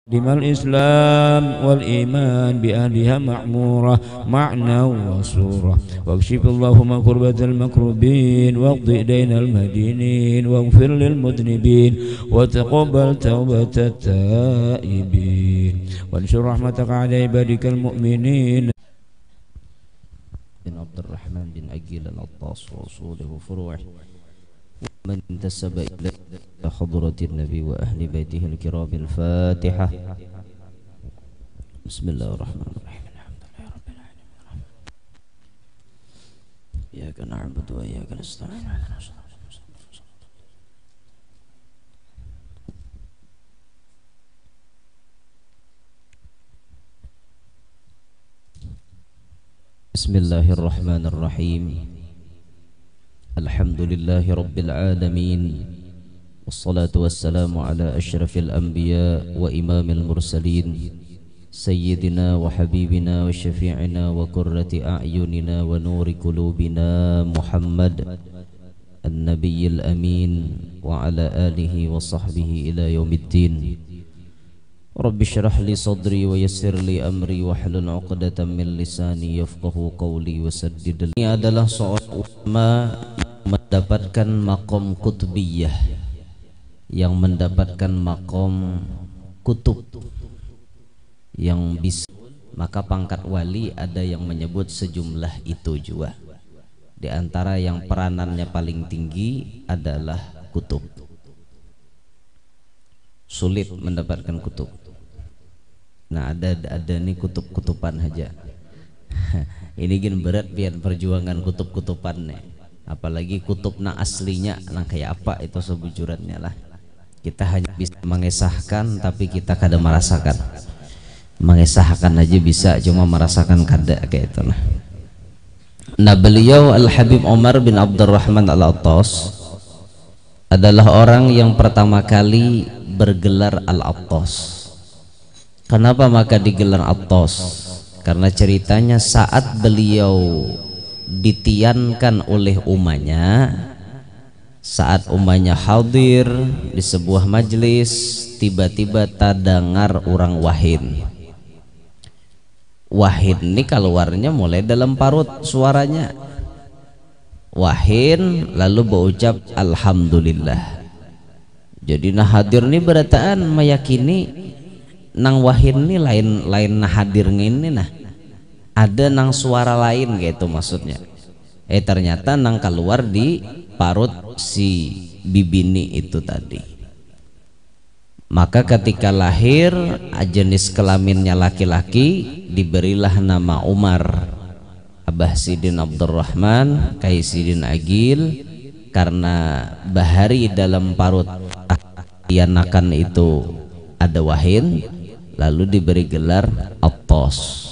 دم الإسلام والإيمان بأهلها معمورة معنى وصورة واكشف اللهم كربة المكروبين واقض دين المدينين واغفر للمذنبين وتقبل توبة التائبين وانشر رحمتك على عبادك المؤمنين. بن عبد الرحمن بن أجيل العطاس وأصوله فروعه من انتسب إلى حضرة النبي وأهل بيته الكرام. الفاتحة. بسم الله الرحمن الرحيم. الحمد لله رب العالمين. إياك نعبد وإياك نستعين. بسم الله الرحمن الرحيم. الحمد لله رب العالمين والصلاة والسلام على أشرف الأنبياء وإمام المرسلين سيدنا وحبيبنا وشفيعنا وقرة أعيننا ونور قلوبنا محمد النبي الأمين وعلى آله وصحبه إلى يوم الدين. رب اشرح لي صدري ويسر لي أمري واحلل عقدة من لساني يفقه قولي وسدد. Ini adalah seorang ulama mendapatkan makom kutubiyah, yang mendapatkan makom kutub, yang bisa, maka pangkat wali ada yang menyebut sejumlah itu juga. Di antara yang peranannya paling tinggi adalah kutub. Sulit mendapatkan kutub. Nah, ada nih kutub-kutupan aja. Ini gin berat biar perjuangan kutub-kutupan nih. Apalagi kutubna aslinya nah kayak apa itu sebujurannya lah. Kita hanya bisa mengesahkan tapi kita kada merasakan. Mengesahkan aja bisa, cuma merasakan kada kayak itu nah. Nah, beliau Al-Habib Umar bin Abdurrahman Al-Attas adalah orang yang pertama kali bergelar Al-Attas. Kenapa maka digelar Attas? Karena ceritanya saat beliau ditiankan oleh umahnya, saat umahnya hadir di sebuah majelis, tiba-tiba terdengar orang wahin. Wahin ini keluarnya mulai dalam parut suaranya. Wahin lalu berucap Alhamdulillah. Jadi nah hadir ini berataan meyakini nang wahin ini lain nah hadir ini nah ada nang suara lain gitu maksudnya. Ternyata nang keluar di parut si bibini itu tadi. Maka ketika lahir jenis kelaminnya laki-laki, diberilah nama Umar. Abah Sidin Abdurrahman Kai Sidin Agil, karena bahari dalam parut anakan itu ada wahin, lalu diberi gelar Attas.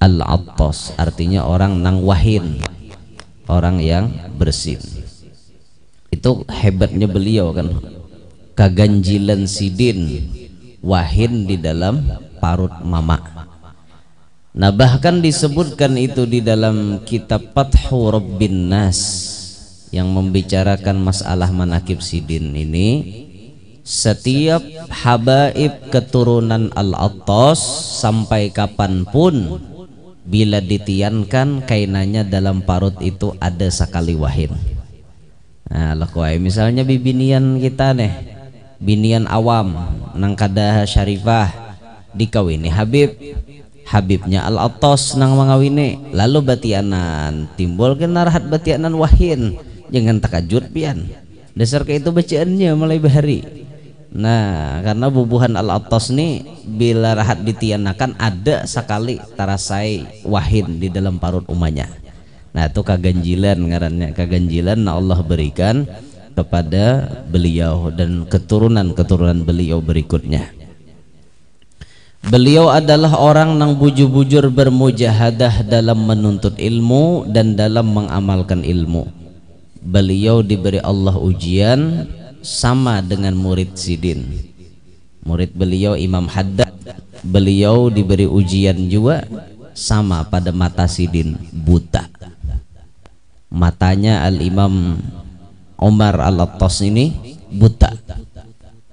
Al-Attas artinya orang nang wahin, orang yang bersin. Itu hebatnya beliau kan, kaganjilan sidin wahin di dalam parut mama. Nah, bahkan disebutkan itu di dalam kitab Fathu Rabbin Nas yang membicarakan masalah manakib sidin ini. Setiap habaib keturunan Al-Attas sampai kapanpun bila ditiankan kainannya dalam parut itu ada sekali wahin. Nah, lakuai misalnya bibinian kita nih, binian awam nang kada syarifah dikawini Habib, Habibnya Al-Attas nang mengawini, lalu batianan timbul kenarahat batianan wahin, jangan takajut pian. Dasar kayak itu bacaannya mulai bahari. Nah, karena bubuhan Al-Attas nih bila rahat ditianakan ada sekali tarasai wahin di dalam parut umahnya. Nah, itu kaganjilan ngarannya, kaganjilan nah Allah berikan kepada beliau dan keturunan-keturunan beliau berikutnya. Beliau adalah orang yang bujur-bujur bermujahadah dalam menuntut ilmu dan dalam mengamalkan ilmu. Beliau diberi Allah ujian sama dengan murid sidin. Murid beliau Imam Haddad, beliau diberi ujian juga sama pada mata sidin, buta. Matanya Al-Imam Umar Al-Attas ini buta.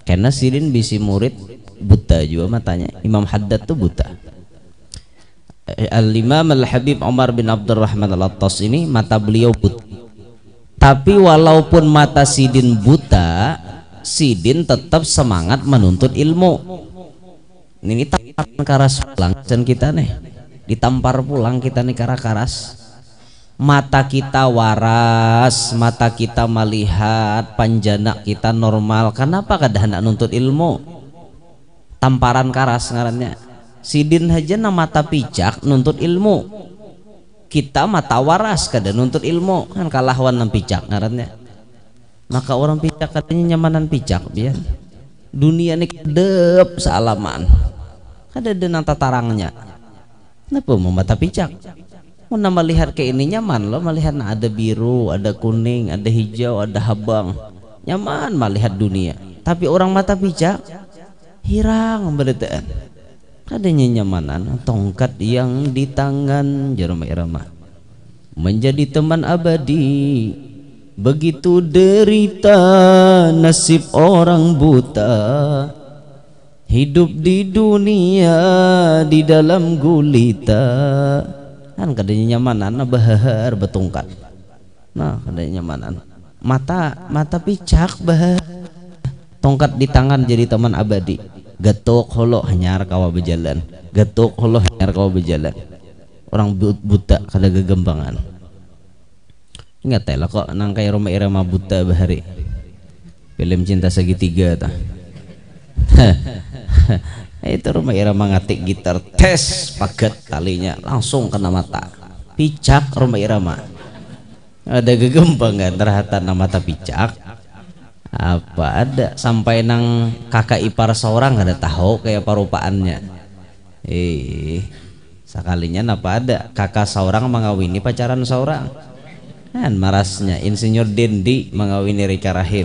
Karena sidin bisi murid buta juga matanya. Imam Haddad tuh buta. Al-Imam Al-Habib Umar bin Abdurrahman Al-Attas ini mata beliau buta. Tapi walaupun mata Sidin buta, Sidin tetap semangat menuntut ilmu. Ini tampar karas pulang dan kita nih ditampar pulang kita nih karas. Mata kita waras, mata kita melihat, panjana kita normal. Kenapa kada hendak nuntut ilmu? Tamparan karas ngarannya. Sidin aja na mata picak nuntut ilmu. Kita mata waras kada nuntut ilmu, kan kalahwan nang picak ngarannya. Maka orang picak katanya nyamanan picak biar. Dunia ini kedep sealaman. Kada ada nang tatarangnya. Kenapa mau mata picak? Mau melihat ke ini nyaman loh, melihat ada biru, ada kuning, ada hijau, ada habang, nyaman melihat dunia. Tapi orang mata picak hirang beritaan. Adanya nyamanan tongkat yang di tangan Jerome Irama menjadi teman abadi. Begitu derita nasib orang buta, hidup di dunia di dalam gulita. Kan kadanya nyamanan bahar betungkat. Nah kadanya nyamanan mata picak bahar, tongkat di tangan jadi teman abadi. Gatuk holo hanyar kawa berjalan, gatuk holo hanyar kawa berjalan. Orang buta kada gegembangan. Ingat lah kok nang kaya Roma Irama buta bahari film Cinta Segitiga ta. Itu Roma Irama ngatik gitar tes paket talinya langsung kena mata picak. Roma Irama ada gegembangan terhatan nama mata picak apa ada sampai nang kakak ipar seorang ada tahu kayak parupaannya. Sekalinya napa ada kakak seorang mengawini pacaran seorang kan marasnya Insinyur Dendi mengawini Rika Rahim.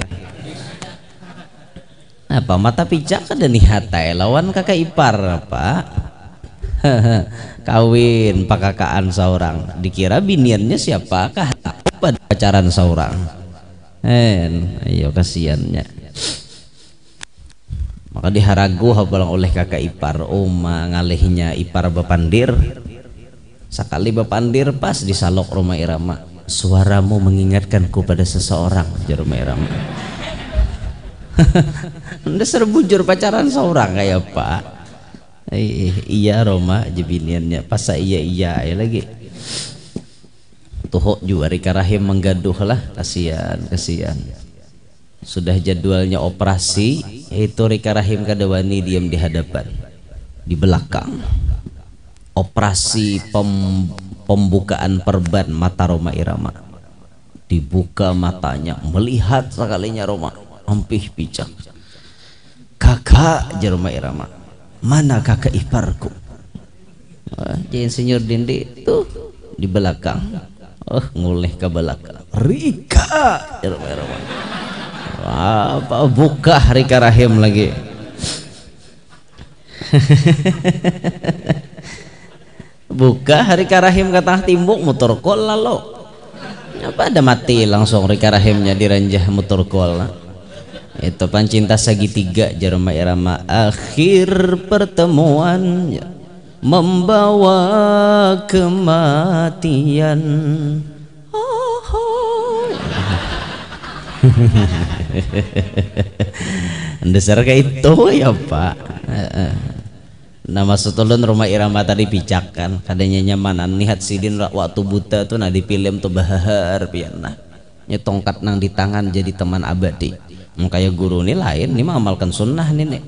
Apa mata picak ada nih hatai lawan kakak ipar apa kawin pakakaan seorang dikira biniannya siapakah pada pacaran seorang. Ayo kasihannya. Maka diharagu habalang oleh kakak ipar oma ngalihnya ipar bapandir. Sekali bapandir pas disalok Roma Irama, suaramu mengingatkanku pada seseorang jar Roma Irama. Udah serbujur pacaran seorang kayak pak. Iya Roma jebiniannya pas iya ya lagi tuh juga Rika Rahim menggaduh lah, kasihan sudah jadwalnya operasi itu Rika Rahim kadawani diam di hadapan di belakang operasi pembukaan perban mata Roma Irama dibuka matanya melihat sekalinya Roma ampih picak. Kakak Roma Irama, mana kakak iparku? Insinyur Dendi tuh di belakang. Ngulih ke belakang. Rika Roma Irama. Apa buka Rika Rahim lagi. Buka Rika Rahim kata timbuk motor kol lalu. Apa ada mati langsung Rika Rahimnya diranjah motor kol. Itu Cinta Segitiga Roma Irama. Akhir pertemuan membawa kematian. Dasar kayak itu ya Pak. Nama setulun Roma Irama tadi picak kan kadanya nyamanan nihat Sidin waktu buta tuh nah di film tuh bahar piana nyetongkat nang di tangan jadi teman abadi. Kayak guru ini lain, ini mengamalkan sunnah nih.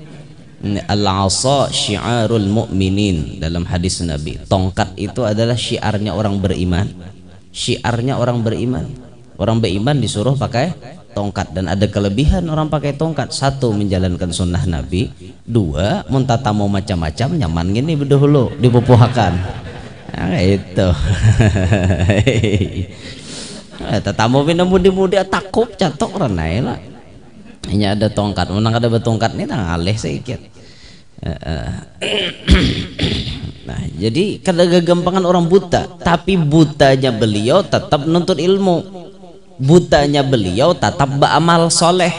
Al-asa syiarul mu'minin dalam hadis Nabi. Tongkat itu adalah syiarnya orang beriman. Syiarnya orang beriman. Orang beriman disuruh pakai tongkat dan ada kelebihan orang pakai tongkat. Satu, menjalankan sunnah Nabi. Dua, muntatamu macam-macam nyaman gini bedahulu dipupuhakan. Nah, itu. Tetamu minum mudi-mudi takut catok renai lah. Hanya ada tongkat, menang ada betongkat nih tang alih sedikit. Nah, jadi kada gagampangan orang buta, tapi butanya beliau tetap nuntut ilmu. Butanya beliau tetap beramal soleh.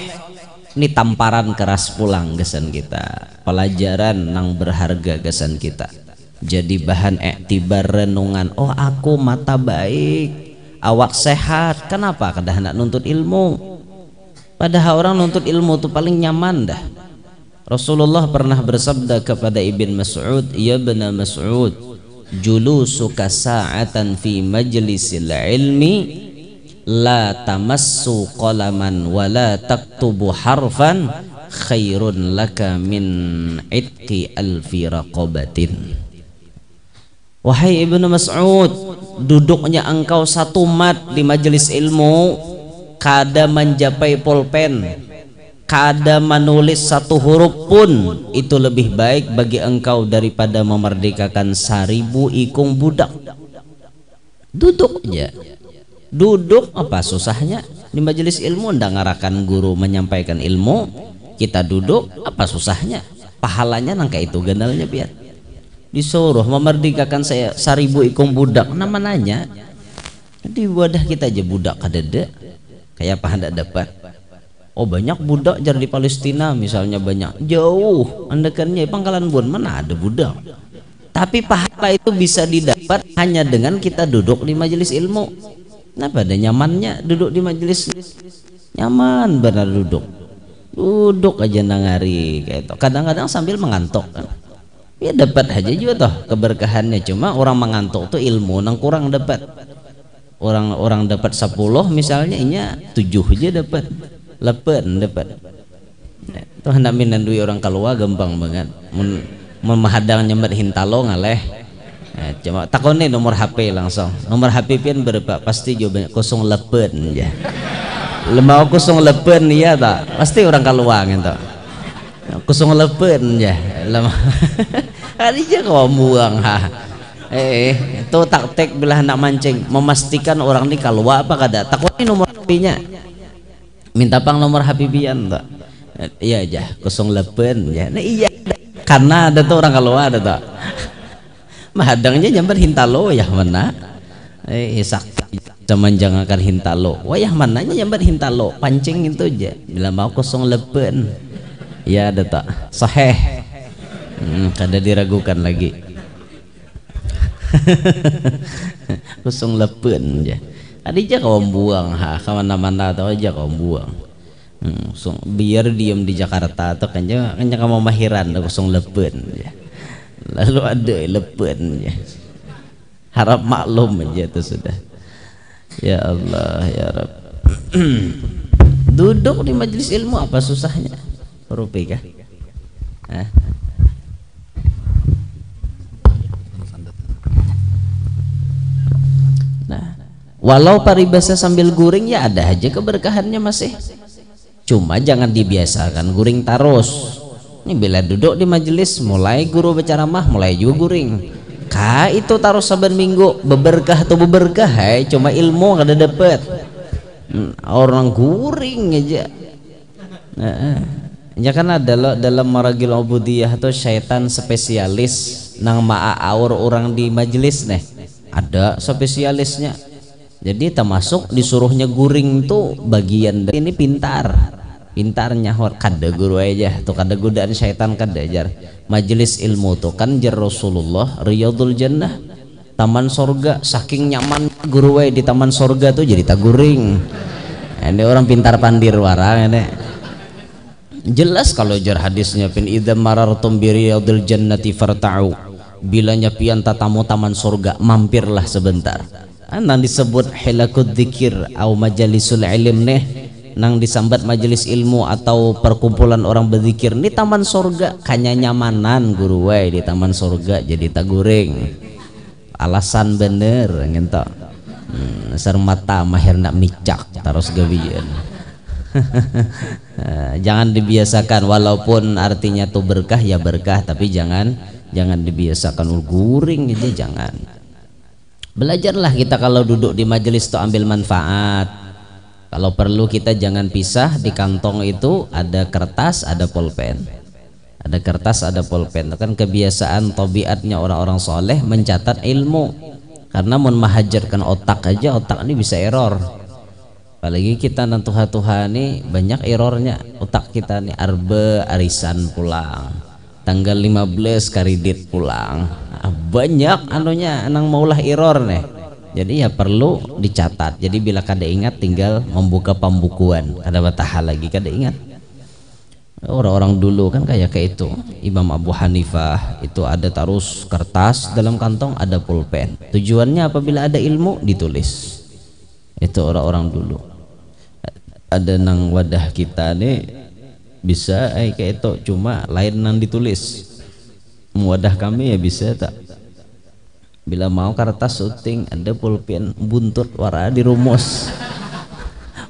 Ini tamparan keras pulang gesan kita, pelajaran nang berharga gesan kita. Jadi bahan iktibar renungan. Oh aku mata baik, awak sehat. Kenapa? Kedah hendak nuntut ilmu. Padahal orang nuntut ilmu itu paling nyaman dah. Rasulullah pernah bersabda kepada Ibn Mas'ud, ya Ibn Mas'ud, julusuka sa'atan fi majlisil ilmi la tamassu qalaman wa la taktubu harfan khairun laka min itqi alfi raqabatin. Wahai Ibnu Mas'ud, duduknya engkau satu mat di majelis ilmu kada mencapai pulpen, kada menulis satu huruf pun, itu lebih baik bagi engkau daripada memerdekakan 1000 ikung budak. Duduk aja, duduk apa susahnya di majelis ilmu? Ndak ngarakan guru menyampaikan ilmu, kita duduk apa susahnya? Pahalanya nangka itu ganalnya biar disuruh memerdekakan 1000 ikung budak, nama nanya di wadah kita aja budak kadede kayak apa hendak dapat. Oh banyak budak jar di Palestina misalnya, banyak jauh andekannya Pangkalan Bun mana ada budak. Tapi pahala itu bisa didapat hanya dengan kita duduk di majelis ilmu. Kenapa ada nyamannya duduk di majelis? Nyaman benar duduk aja nangari kayak itu. Kadang-kadang sambil mengantuk kan. Ya dapat aja juga toh keberkahannya. Cuma orang mengantuk tuh ilmu nang kurang dapat. Orang dapat 10 misalnya, inya 7 aja dapat. Lepen dapat. Tuh hendak minan duit orang keluar gampang banget. Memahadang nyambat hintalo ngaleh. Cuma takone nomor HP langsung. Nomor HP pian berapa? Pasti jawabannya 08 ya. Lemau 08 ya tak? Pasti orang keluar gitu. 08 ya. Lemau. Adija kau buang ha. Itu taktik bila hendak mancing, memastikan orang ini keluar apa kada. Takone nomor HP-nya. Minta pang nomor HP pian tak? Iya aja 08 ya. Nah iya. Karena ada tuh orang keluar ada tak? Mahadangnya nyamper hintalo ya mana? Sakti zaman jangan akan hintalo. Wayah mananya nyamper hintalo, pancing itu aja. Bila mau 08 ya ada tak? Sahih. Kada diragukan lagi. 08 aja. Adija kau buang ha, kemana-mana atau aja kau buang. Biar diam di Jakarta atau kanya kamu mahiran 08 ya. Lalu ada lepen ya. Harap maklum aja itu sudah. Ya Allah ya Rabb. Duduk di majelis ilmu apa susahnya? Rupi kah? Nah, walau paribasa sambil guring ya ada aja keberkahannya masih. Cuma jangan dibiasakan guring terus. Ini bila duduk di majelis mulai guru berceramah mulai juga guring. Kah itu taruh saban minggu beberkah atau beberkah cuma ilmu kada dapat. Orang guring aja. Ya kan ada dalam maragil ubudiyah atau syaitan spesialis nang ma'aur orang di majelis nih. Ada spesialisnya. Jadi termasuk disuruhnya guring tuh bagian dari ini pintar nyahor kada guru aja tuh kada godaan syaitan kada jar. Majelis ilmu tuh kan jar Rasulullah Riyadul Jannah, taman sorga, saking nyaman guru di taman sorga tuh jadi taguring. Ini orang pintar pandir warang ini. Jelas kalau jar hadisnya pin idza marartum bi riyadil jannati farta'u, bila nyapian tatamu taman sorga mampirlah sebentar. Nang disebut hilakud dzikir au majalisul ilm nih, nang disambat majelis ilmu atau perkumpulan orang berzikir ini taman sorga, kanya nyamanan guru di taman sorga jadi taguring. Alasan bener ngentok. Sermata mahir nak micak taros gawian. Jangan dibiasakan, walaupun artinya tuh berkah ya berkah, tapi jangan dibiasakan guring aja, jangan. Belajarlah kita kalau duduk di majelis tuh ambil manfaat. Kalau perlu kita jangan pisah, di kantong itu ada kertas, ada pulpen. Ada kertas, ada pulpen. Itu kan kebiasaan tabiatnya orang-orang soleh mencatat ilmu. Karena mau menghajarkan otak aja, otak ini bisa error. Apalagi kita dan Tuhan nih banyak errornya otak kita nih. Arba arisan pulang, tanggal 15 karidit pulang, banyak anunya nang maulah error nih. Jadi ya perlu dicatat. Jadi bila kada ingat tinggal membuka pembukuan, kada batah lagi kada ingat. Orang-orang dulu kan kayak itu. Imam Abu Hanifah itu ada terus kertas dalam kantong, ada pulpen. Tujuannya apabila ada ilmu ditulis. Itu orang-orang dulu. Ada nang wadah kita nih bisa kayak itu, cuma lain nang ditulis. Wadah kami ya bisa tak. Bila mau kertas syuting ada pulpen buntut wara dirumus.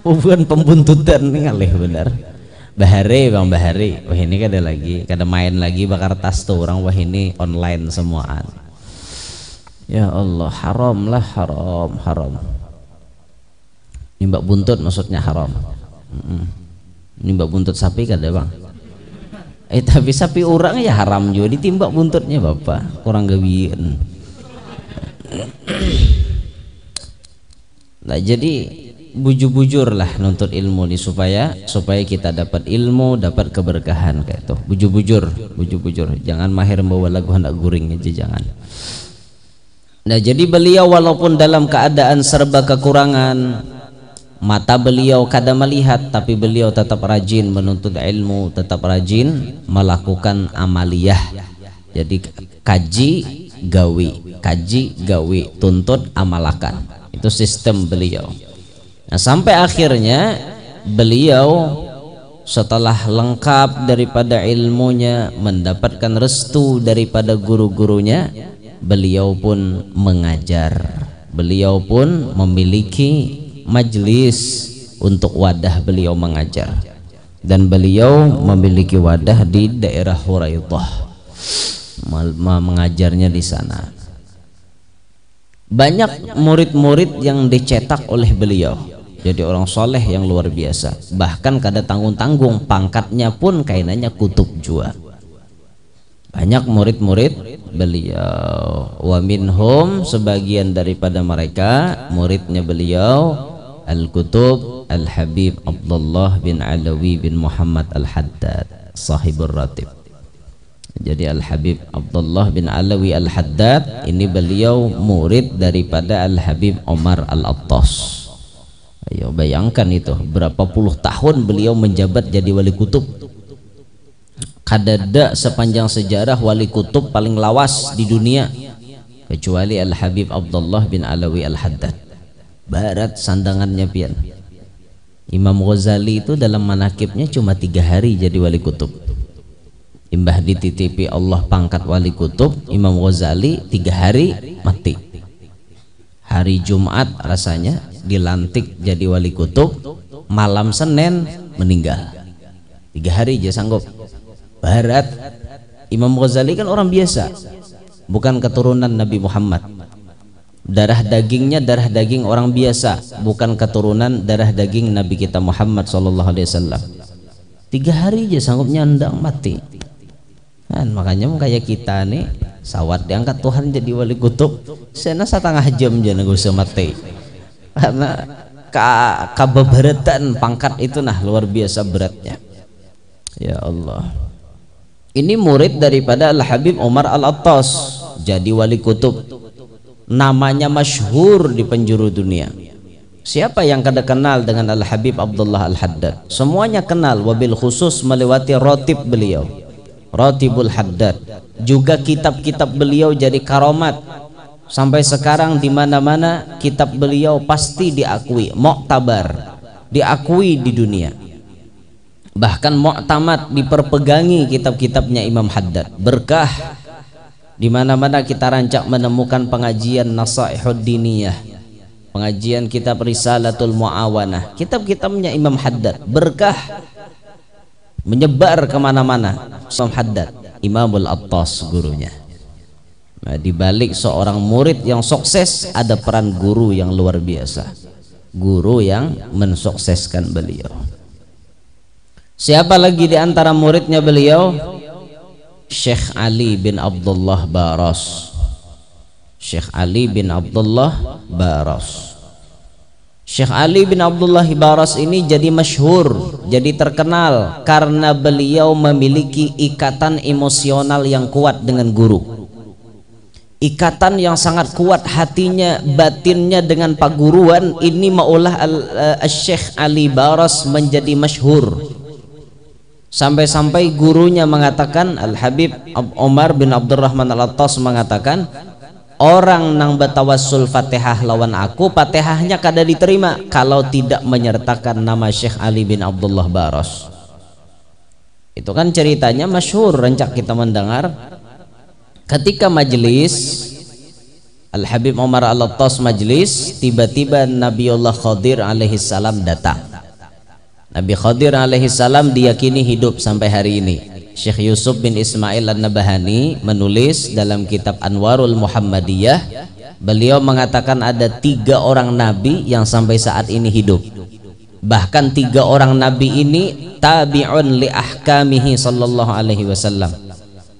Bukan pembuntutan nih ngalih benar. Bahari Bang Bahari, wah ini kada lagi, kada main lagi bakar tas tuh orang, wah ini online semuaan. Ya Allah, haram lah, haram. Nimbak buntut maksudnya haram. Nimbak buntut sapi kada Bang? Tapi sapi orang ya haram juga ditimbak buntutnya Bapak, kurang gawian. Nah jadi bujur-bujur lah nuntut ilmu nih supaya kita dapat ilmu, dapat keberkahan kayak itu. Bujur-bujur, jangan mahir bawa lagu hendak guring aja, jangan. Nah jadi beliau walaupun dalam keadaan serba kekurangan, mata beliau kada melihat, tapi beliau tetap rajin menuntut ilmu, tetap rajin melakukan amaliyah. Jadi kaji gawi, tuntut amalakan, itu sistem beliau. Nah sampai akhirnya beliau setelah lengkap daripada ilmunya, mendapatkan restu daripada guru-gurunya, beliau pun mengajar, beliau pun memiliki majlis untuk wadah beliau mengajar, dan beliau memiliki wadah di daerah Huraidah, mengajarnya di sana. Banyak murid-murid yang dicetak oleh beliau, jadi orang soleh yang luar biasa, bahkan kada tanggung-tanggung, pangkatnya pun kainannya kutub jua. Banyak murid-murid beliau, wa minhum, sebagian daripada mereka muridnya beliau, Al-Kutub Al-Habib Abdullah bin Alawi bin Muhammad Al-Haddad sahibur ratib. Jadi Al-Habib Abdullah bin Alawi Al-Haddad ini beliau murid daripada Al-Habib Omar Al-Attas. Ayo bayangkan itu, berapa puluh tahun beliau menjabat jadi wali kutub. Kadada sepanjang sejarah wali kutub paling lawas di dunia kecuali Al-Habib Abdullah bin Alawi Al-Haddad. Barat sandangannya pian. Imam Ghazali itu dalam manakibnya cuma 3 hari jadi wali kutub. Imbah dititipi Allah pangkat wali kutub, Imam Ghazali 3 hari mati. Hari Jumat rasanya dilantik jadi wali kutub, malam Senin meninggal. 3 hari aja sanggup. Barat. Imam Ghazali kan orang biasa, bukan keturunan Nabi Muhammad. Darah dagingnya darah daging orang biasa, bukan keturunan darah daging Nabi kita Muhammad SAW. 3 hari aja sanggup nyandang mati. Kan makanya kayak kita nih sawat diangkat Tuhan jadi wali kutub, sena 1/2 jam aja nggak usah mati, karena kebeberatan pangkat itu nah luar biasa beratnya. Ya Allah, ini murid daripada Al-Habib Omar Al-Attas, jadi wali kutub, namanya masyhur di penjuru dunia. Siapa yang kada kenal dengan Al-Habib Abdullah Al-Haddad? Semuanya kenal, wabil khusus melewati rotib beliau, Ratibul Haddad. Juga kitab-kitab beliau jadi karomat. Sampai sekarang di mana-mana kitab beliau pasti diakui, muktabar, diakui di dunia. Bahkan muktamad, diperpegangi kitab-kitabnya Imam Haddad. Berkah. Di mana-mana kita rancak menemukan pengajian Nasaihud Diniyah, pengajian kitab Risalatul Muawanah, kitab-kitabnya Imam Haddad. Berkah. Menyebar kemana-mana. Imam Haddad, Imamul Attas gurunya. Nah, di balik seorang murid yang sukses ada peran guru yang luar biasa, guru yang mensukseskan beliau. Siapa lagi di antara muridnya beliau? Syekh Ali bin Abdullah Baras. Syekh Ali bin Abdullah Baras. Syekh Ali bin Abdullah Baras ini jadi masyhur, jadi terkenal karena beliau memiliki ikatan emosional yang kuat dengan guru. Ikatan yang sangat kuat hatinya, batinnya dengan paguruan ini maulah Syekh Ali Baras menjadi masyhur. Sampai-sampai gurunya mengatakan, Al-Habib Omar bin Abdurrahman Al-Attas mengatakan, orang nang betawassul Fatihah lawan aku, Fatihahnya kada diterima kalau tidak menyertakan nama Syekh Ali bin Abdullah Baras. Itu kan ceritanya masyhur, rencak kita mendengar. Ketika majelis Al-Habib Omar Al-Attas majelis, tiba-tiba Nabiullah Khadir alaihi salam datang. Nabi Khadir alaihi salam diyakini hidup sampai hari ini. Syekh Yusuf bin Ismail An-Nabahani menulis dalam kitab Anwarul Muhammadiyah, beliau mengatakan ada 3 orang nabi yang sampai saat ini hidup. Bahkan 3 orang nabi ini tabi'un li ahkamihi sallallahu alaihi wasallam,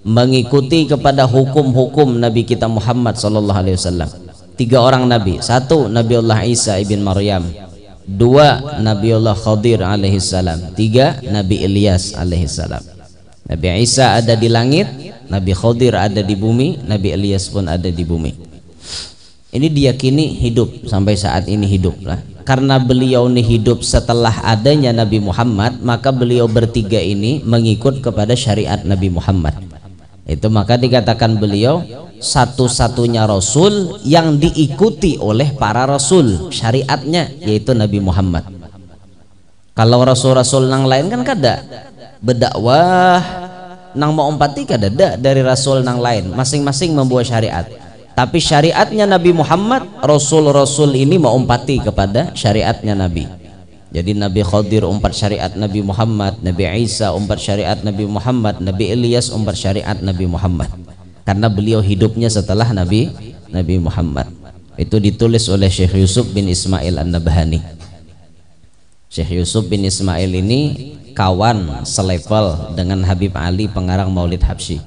mengikuti kepada hukum-hukum Nabi kita Muhammad sallallahu alaihi wasallam. 3 orang nabi. 1 Nabiullah Isa ibn Maryam, 2 Nabiullah Khadir alaihi salam, 3 Nabi Ilyas alaihi salam. Nabi Isa ada di langit, Nabi Khadir ada di bumi, Nabi Ilyas pun ada di bumi. Ini diyakini hidup sampai saat ini hidup lah. Karena beliau ini hidup setelah adanya Nabi Muhammad, maka beliau bertiga ini mengikut kepada syariat Nabi Muhammad. Itu maka dikatakan beliau satu-satunya Rasul yang diikuti oleh para Rasul, syariatnya yaitu Nabi Muhammad. Kalau Rasul-Rasul nang lain kan kada berdakwah nang mau empati kada dari Rasul nang lain, masing-masing membuat syariat. Tapi syariatnya Nabi Muhammad, Rasul-Rasul ini mau empati kepada syariatnya Nabi. Jadi Nabi Khadir umpat syariat Nabi Muhammad, Nabi Isa umpat syariat Nabi Muhammad, Nabi Ilyas umpat syariat Nabi Muhammad. Karena beliau hidupnya setelah Nabi Muhammad. Itu ditulis oleh Syekh Yusuf bin Ismail An-Nabahani. Syekh Yusuf bin Ismail ini kawan selevel dengan Habib Ali pengarang Maulid Habsyi,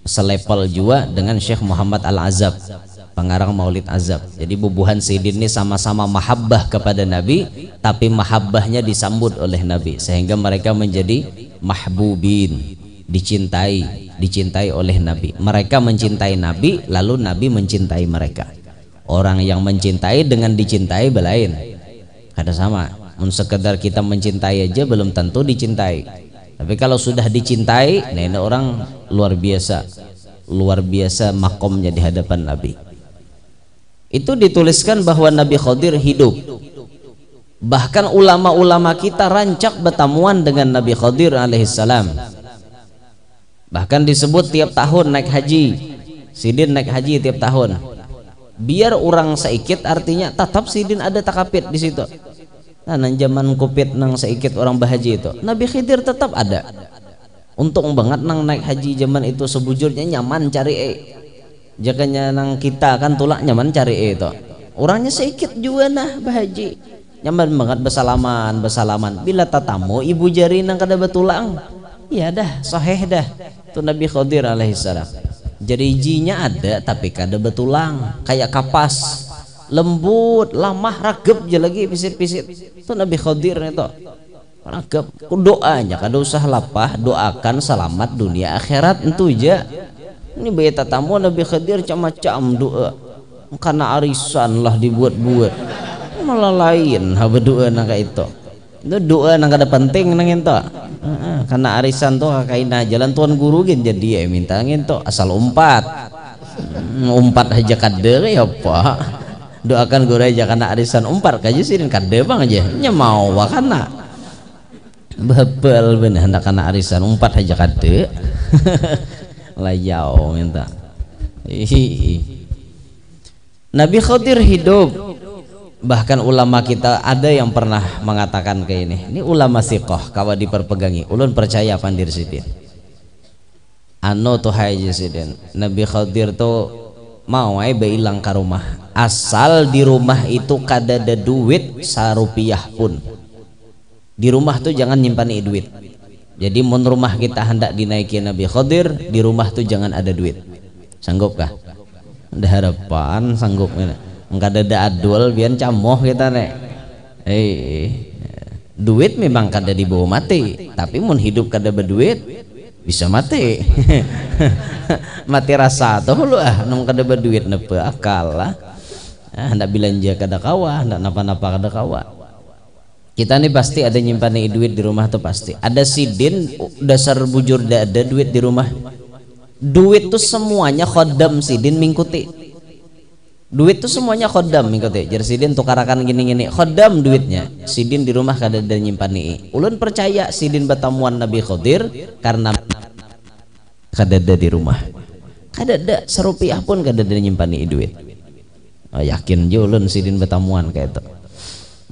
selevel juga dengan Syekh Muhammad Al-Azab pengarang Maulid Azab. Jadi bubuhan Sidin ini sama-sama mahabbah kepada Nabi, tapi mahabbahnya disambut oleh Nabi sehingga mereka menjadi mahbubin, dicintai oleh Nabi. Mereka mencintai Nabi, lalu Nabi mencintai mereka. Orang yang mencintai dengan dicintai belain kada sama. Sekedar kita mencintai aja belum tentu dicintai. Tapi kalau sudah dicintai, nah ini orang luar biasa makomnya di hadapan Nabi. Itu dituliskan bahwa Nabi Khadir hidup. Bahkan ulama-ulama kita rancak bertamuan dengan Nabi Khadir alaihissalam. Bahkan disebut tiap tahun naik haji, Sidin naik haji tiap tahun. Biar orang seikit artinya tetap Sidin ada takapit di situ. Nah, nang zaman Covid nang seikit orang bahaji itu, Nabi Khidir tetap ada. Untung banget nang naik haji zaman itu sebujurnya nyaman cari Jakanya nang kita kan tulak nyaman cari itu. Orangnya seikit juga nah bahaji. Nyaman banget bersalaman. Bila tatamu ibu jari nang kada betulang. Iya dah, sahih dah. Itu Nabi Khadir alaihissalam. Jari-jinya ada tapi kada betulang, kayak kapas. Lembut, lamah, ragep aja lagi pisit-pisit. Itu Nabi Khadir itu ragep. Doanya kada usah lapah, doakan selamat dunia akhirat itu aja. Ini bayi tatamu Nabi Khadir macam-macam doa. Karena arisan lah dibuat-buat. Malah lain haba doa nang kayak itu. Itu doa nang kada penting nang itu. Karena arisan tuh kaina jalan tuan guru gin jadi ya minta ngento asal umpat aja kada ya Pak. Doakan guru aja karena arisan umpat kaji sirin kada bang aja nya mau wakana bebel bener hendak karena arisan umpat aja kada layau minta. Nabi Khadir hidup. Bahkan ulama kita ada yang pernah mengatakan kayak ini ulama siqah kawa diperpegangi ulun percaya pandir sidin anu tuh haji sidin Nabi Khadir tuh mau beilang ke rumah asal di rumah itu kada ada duit sarupiah pun. Di rumah tuh jangan nyimpan duit. Jadi mun rumah kita hendak dinaiki Nabi Khadir, di rumah tuh jangan ada duit. Sanggup kah? Ada harapan sanggup. Enggak ada adul biar camoh kita nek. Duit memang kada dibawa mati, tapi mun hidup kada berduit bisa mati. Mati rasa tuh lu nung kada berduit nepe akal lah. Hendak belanja kada kawa, hendak napa-napa kada kawa. Kita nih pasti ada nyimpan duit di rumah tuh pasti. Ada sidin dasar bujur ada duit di rumah. Duit tuh semuanya khodam sidin mengikuti. Duit tuh semuanya khodam mengikuti. Jadi sidin tukarakan gini-gini khodam duitnya. Sidin di rumah kada ada nyimpan. Ulun percaya sidin batamuan Nabi Khidir karena kada ada di rumah. Kada ada serupiah pun kada ada nyimpan duit. Yakin je ulun sidin batamuan kayak itu.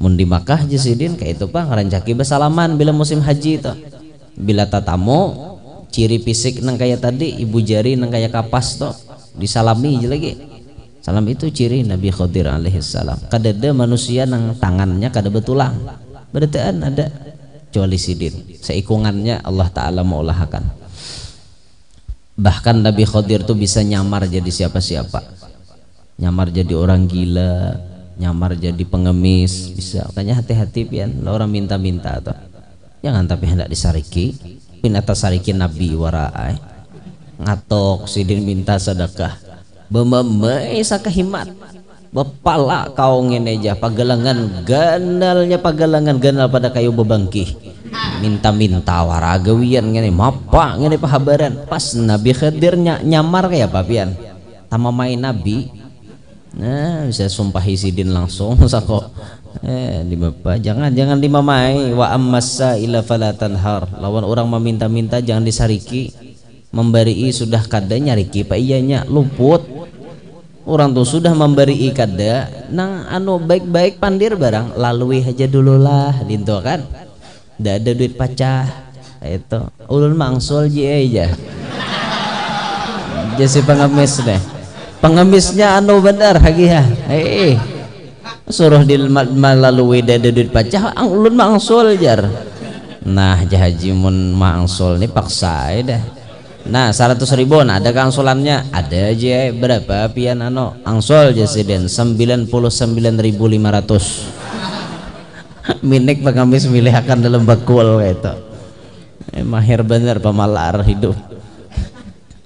Mun di Makkah je sidin kayak itu Pak ngarancaki besalaman bila musim haji itu. Bila tatamu ciri fisik nang kayak tadi ibu jari nang kayak kapas tuh disalami je lagi. Salam itu ciri Nabi Khidir alaihissalam. Kada ada manusia nang tangannya kada betulang. Berataan ada kecuali sidin. Seikungannya Allah Ta'ala maulahakan. Bahkan Nabi Khidir tuh bisa nyamar jadi siapa-siapa. Nyamar jadi orang gila, nyamar jadi pengemis, bisa. Makanya hati-hati pian orang minta-minta tuh. Jangan tapi hendak disariki. Pinata sariki Nabi waraai. Ngatok sidin minta sedekah. Bememei sakahimat bepala kau ngene aja pagalangan ganalnya pagalangan ganal pada kayu bebangkih minta-minta waragawian ngene mapa ngene pahabaran pas Nabi Khidir nyamar kayak papian tamamai Nabi nah bisa sumpahi sidin langsung sako di bapak jangan dimamai wa ammasa ila falatanhar lawan orang meminta-minta jangan disariki memberi sudah kada nyariki pak iyanya luput orang tuh sudah memberi kada nang anu baik-baik pandir barang lalui aja dulu lah dinto kan ndak ada duit pacah itu ulun mangsul je aja jadi pengemis deh pengemisnya anu benar hagi ya suruh di melalui ada duit pacah ulun mangsul jar nah jahaji mun mangsul nih paksa dah. Nah 100.000 nah ada angsulannya ada aja berapa pian ano angsul jasiden 99.500 minik pengamis milih akan dalam bakul kayak itu mahir bener pemalar hidup.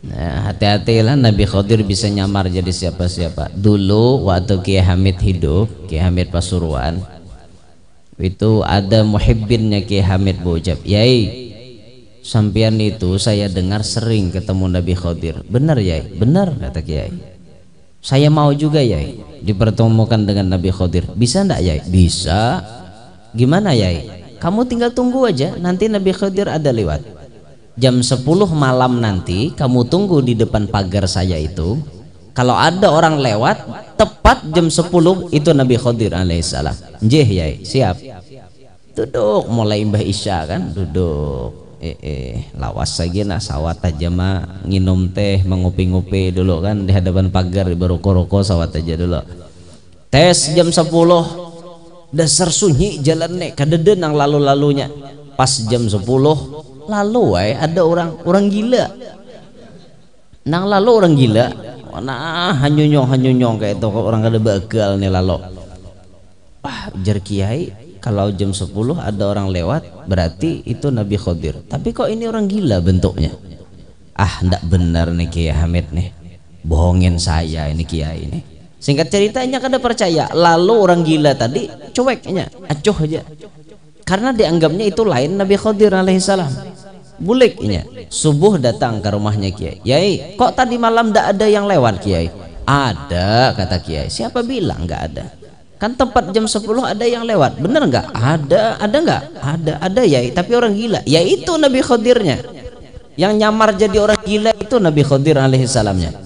Nah hati-hati lah Nabi Khidir bisa nyamar jadi siapa-siapa. Dulu waktu Kiai Hamid hidup, Kiai Hamid Pasuruan itu ada muhibbinnya Kiai Hamid berucap yai sampian itu saya dengar sering ketemu Nabi Khidir. Benar Yai? Benar kata Kiai. Saya mau juga Yai dipertemukan dengan Nabi Khidir. Bisa ndak Yai? Bisa. Gimana Yai? Kamu tinggal tunggu aja nanti Nabi Khidir ada lewat. Jam 10 malam nanti kamu tunggu di depan pagar saya itu. Kalau ada orang lewat tepat jam 10 itu Nabi Khidir alaihissalam. Njih Yai, siap. Duduk mulai Mbah Isya kan duduk. Lawas lagi nak sawat aja mah nginum teh mengupi-ngupi dulu kan di hadapan pagar beroko-roko sawat aja dulu tes jam 10 dasar sunyi jalan nek kadede nang lalu-lalunya pas jam 10 lalu ada orang gila nang lalu orang gila nah hanyunyong kayak itu orang kada bakal nih lalu jar Kiai kalau jam 10 ada orang lewat berarti itu Nabi Khidir. Tapi kok ini orang gila bentuknya? Ndak benar nih Kiai Hamid nih. Bohongin saya ini Kiai ini. Singkat ceritanya kada percaya. Lalu orang gila tadi cueknya, acuh aja. Karena dianggapnya itu lain Nabi Khidir alaihissalam. Buliknya. Subuh datang ke rumahnya Kiai. Yai, kok tadi malam ndak ada yang lewat Kiai? Ada kata Kiai. Siapa bilang nggak ada? Kan tempat jam 10 ada yang lewat, bener nggak? Ada nggak? Ada ya, tapi orang gila. Ya itu Nabi Khidirnya, yang nyamar jadi orang gila itu Nabi Khidir alaihissalamnya.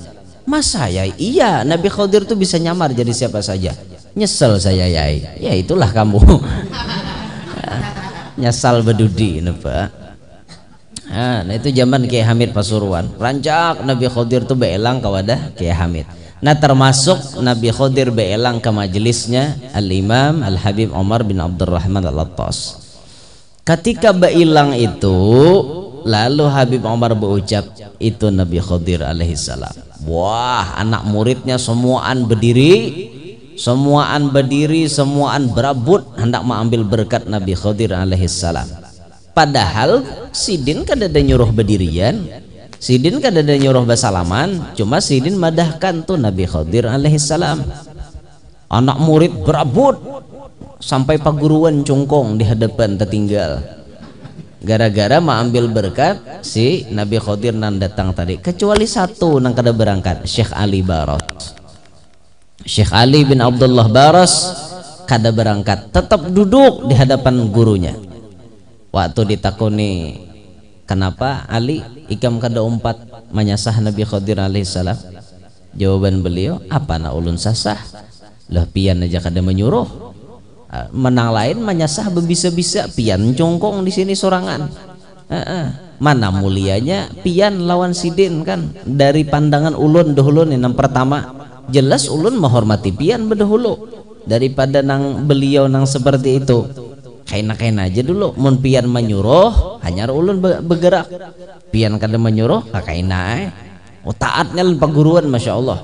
Masa ya? Iya, Nabi Khidir tuh bisa nyamar jadi siapa saja. Nyesel saya ya, ya itulah kamu. Nyesal bedudi, Pak. Nah itu zaman Kiai Hamid Pasuruan. Rancak Nabi Khidir tuh beelang kawadah Kiai Hamid. Nah termasuk Nabi Khidir beelang ke majelisnya Al-Imam Al-Habib Umar bin Abdurrahman Al-Attas. Ketika beelang itu lalu Habib Umar berucap itu Nabi Khidir alaihissalam. Wah anak muridnya semuaan berdiri semuaan berdiri, semuaan berabut hendak mengambil berkat Nabi Khidir alaihissalam. Padahal Sidin kada ada nyuruh berdirian, Sidin kada ada nyuruh basalaman, cuma Sidin madahkan tuh Nabi Khidir alaihissalam. Anak murid berabut sampai paguruan cungkong di hadapan tertinggal, gara-gara mengambil berkat si Nabi Khidir nan datang tadi. Kecuali satu nang kada berangkat, Syekh Ali Baros. Syekh Ali bin Abdullah Baros kada berangkat, tetap duduk di hadapan gurunya. Waktu ditakuni, kenapa Ali ikam kada umpat menyasah Nabi Khidir alaihissalam? Jawaban beliau, apa na ulun sasah? Lah pian aja kada menyuruh. Menang lain menyasah bebisa-bisa, pian congkong di sini sorangan. Mana mulianya pian lawan Sidin kan? Dari pandangan ulun dahulu nih yang pertama, jelas ulun menghormati pian berdahulu daripada nang beliau nang seperti itu. Kaina-kaina aja dulu, mun pian menyuruh hanya ulun bergerak, pian kada menyuruh kaina taatnya paguruan. Masya Allah,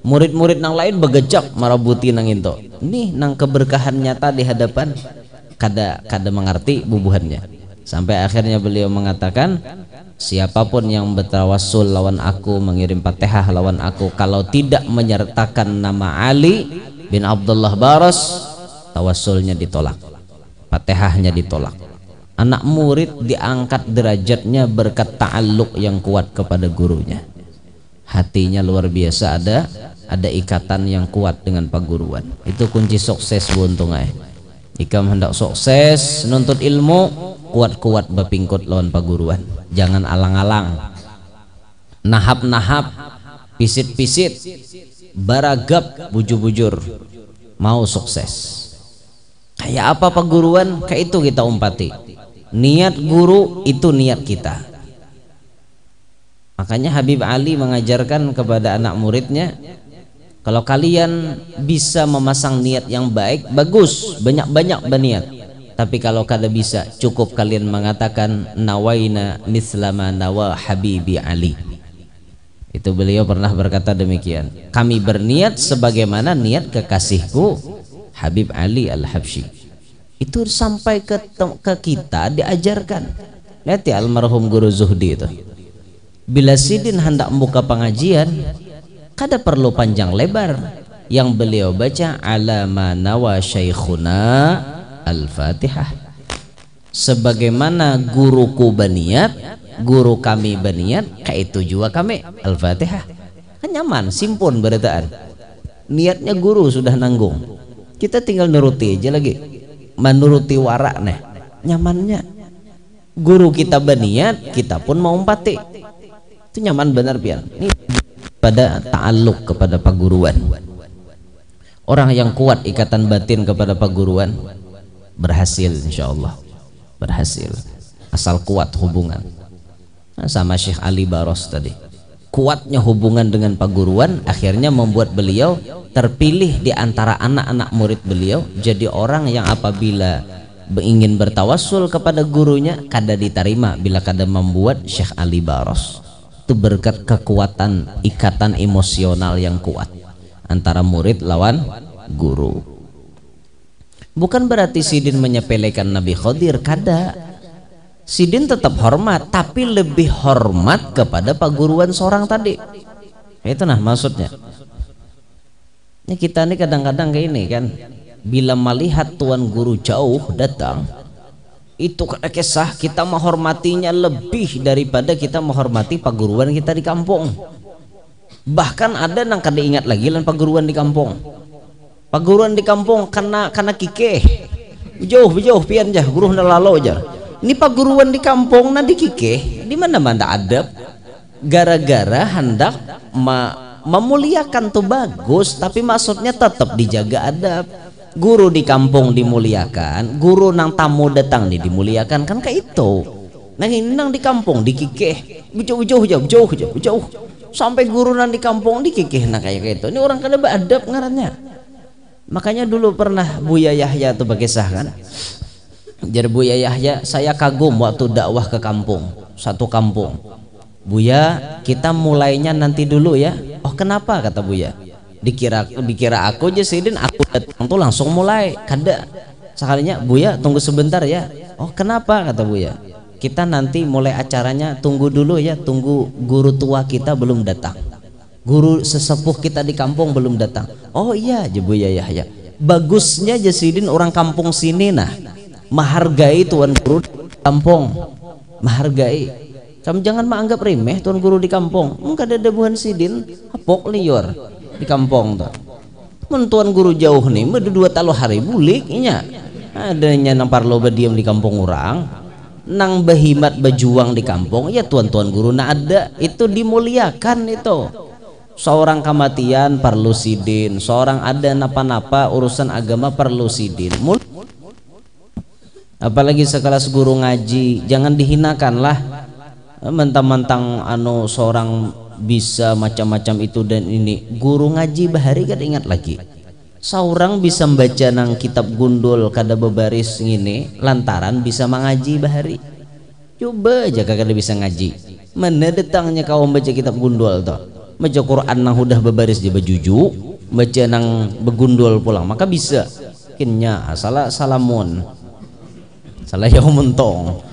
murid-murid nang lain begejak marabuti nang itu, nih nang keberkahan nyata di hadapan, kada mengerti bubuhannya. Sampai akhirnya beliau mengatakan, siapapun yang bertawassul lawan aku, mengirim Fatihah lawan aku, kalau tidak menyertakan nama Ali bin Abdullah Baros, tawassulnya ditolak, Fatihahnya ditolak. Anak murid diangkat derajatnya berkat ta'alluq yang kuat kepada gurunya. Hatinya luar biasa, ada ikatan yang kuat dengan paguruan. Itu kunci sukses buntungai. Ikam hendak sukses nuntut ilmu, kuat-kuat bapingkut lawan paguruan. Jangan alang-alang, nahap-nahap, pisit-pisit, baragap, bujur-bujur. Mau sukses kayak apa paguruan, kayak itu kita umpati. Niat guru itu niat kita. Makanya Habib Ali mengajarkan kepada anak muridnya, kalau kalian bisa memasang niat yang baik, bagus, banyak-banyak berniat. Tapi kalau kada bisa, cukup kalian mengatakan nawaina mislama nawa Habibi Ali. Itu beliau pernah berkata demikian, kami berniat sebagaimana niat kekasihku Habib Ali Al-Habsyi. Itu sampai ke kita diajarkan. Lihat ya almarhum Guru Zuhdi itu, bila Sidin hendak membuka pengajian, kada perlu panjang lebar. Yang beliau baca ala ma nawa syaikhuna Al-Fatihah. Sebagaimana guruku berniat, guru kami berniat, kayak itu juga kami Al-Fatihah. Kan nyaman, simpun berataan. Niatnya guru sudah nanggung, kita tinggal nuruti aja lagi, menuruti warak nih nyamannya. Guru kita berniat, kita pun mau umpati, itu nyaman benar pian. Ini pada ta'alluq kepada paguruan. Orang yang kuat ikatan batin kepada paguruan berhasil, insyaallah berhasil, asal kuat hubungan. Sama Syekh Ali Baros tadi, kuatnya hubungan dengan paguruan akhirnya membuat beliau terpilih di antara anak-anak murid beliau jadi orang yang apabila ingin bertawassul kepada gurunya kada diterima bila kada membuat Syekh Ali Baros. Itu berkat kekuatan ikatan emosional yang kuat antara murid lawan guru. Bukan berarti Sidin menyepelekan Nabi Khidir, kada. Sidin tetap hormat, tapi lebih hormat kepada paguruan seorang tadi. Itu nah maksudnya. Ini kita ini kadang-kadang kayak ini kan, bila melihat tuan guru jauh datang, itu kada kisah kita menghormatinya lebih daripada kita menghormati paguruan kita di kampung. Bahkan ada yang kada ingat lagi lan paguruan di kampung. Paguruan di kampung karena kikeh, jauh pian jah guru hendak lalu aja. Ini paguruan di kampung nanti kikeh di mana-mana adab, gara-gara hendak memuliakan tuh bagus, tapi maksudnya tetap dijaga adab. Guru di kampung dimuliakan, guru nang tamu datang dimuliakan, kan kayak itu. Nang ini nang di kampung dikikeh, jauh sampai guru nang di kampung dikikeh, nah kayak itu. Ini orang kada beradab ngarannya. Makanya dulu pernah Buya Yahya tuh berkisah kan. Jadi Buya Yahya, saya kagum waktu dakwah ke kampung, satu kampung. Buya, kita mulainya nanti dulu ya. Oh kenapa, kata Buya? dikira aku aja Sidin, aku datang tuh langsung mulai kada sekalinya. Buya tunggu sebentar ya. Oh kenapa, kata Buya, kita nanti mulai acaranya tunggu dulu ya, tunggu guru tua kita belum datang, guru sesepuh kita di kampung belum datang. Oh iya aja Buya, ya bagusnya aja Sidin orang kampung sini nah menghargai tuan guru di kampung, menghargai. Kamu jangan menganggap remeh tuan guru di kampung. Enggak ada debuhan Sidin hapok liur di kampung tuh. Tuan guru jauh nih, berdua taluh hari bulik nya. Adanya nang parlo bediam di kampung orang, nang behimat berjuang di kampung, ya tuan-tuan guru nak ada, itu dimuliakan itu. Seorang kematian perlu Sidin, seorang ada napa-napa urusan agama perlu Sidin. Apalagi sekelas guru ngaji, jangan dihinakan lah. Mentang-mentang seorang bisa macam-macam itu dan ini, guru ngaji bahari kan ingat lagi seorang bisa membaca nang kitab gundul kada bebaris ini lantaran bisa mengaji bahari. Coba aja kada bisa ngaji, mana datangnya kau membaca kitab gundul tuh, baca Quran nang udah bebaris di bajuju, baca nang begundul pulang maka bisa kinnya salah salamun salah yaumentong.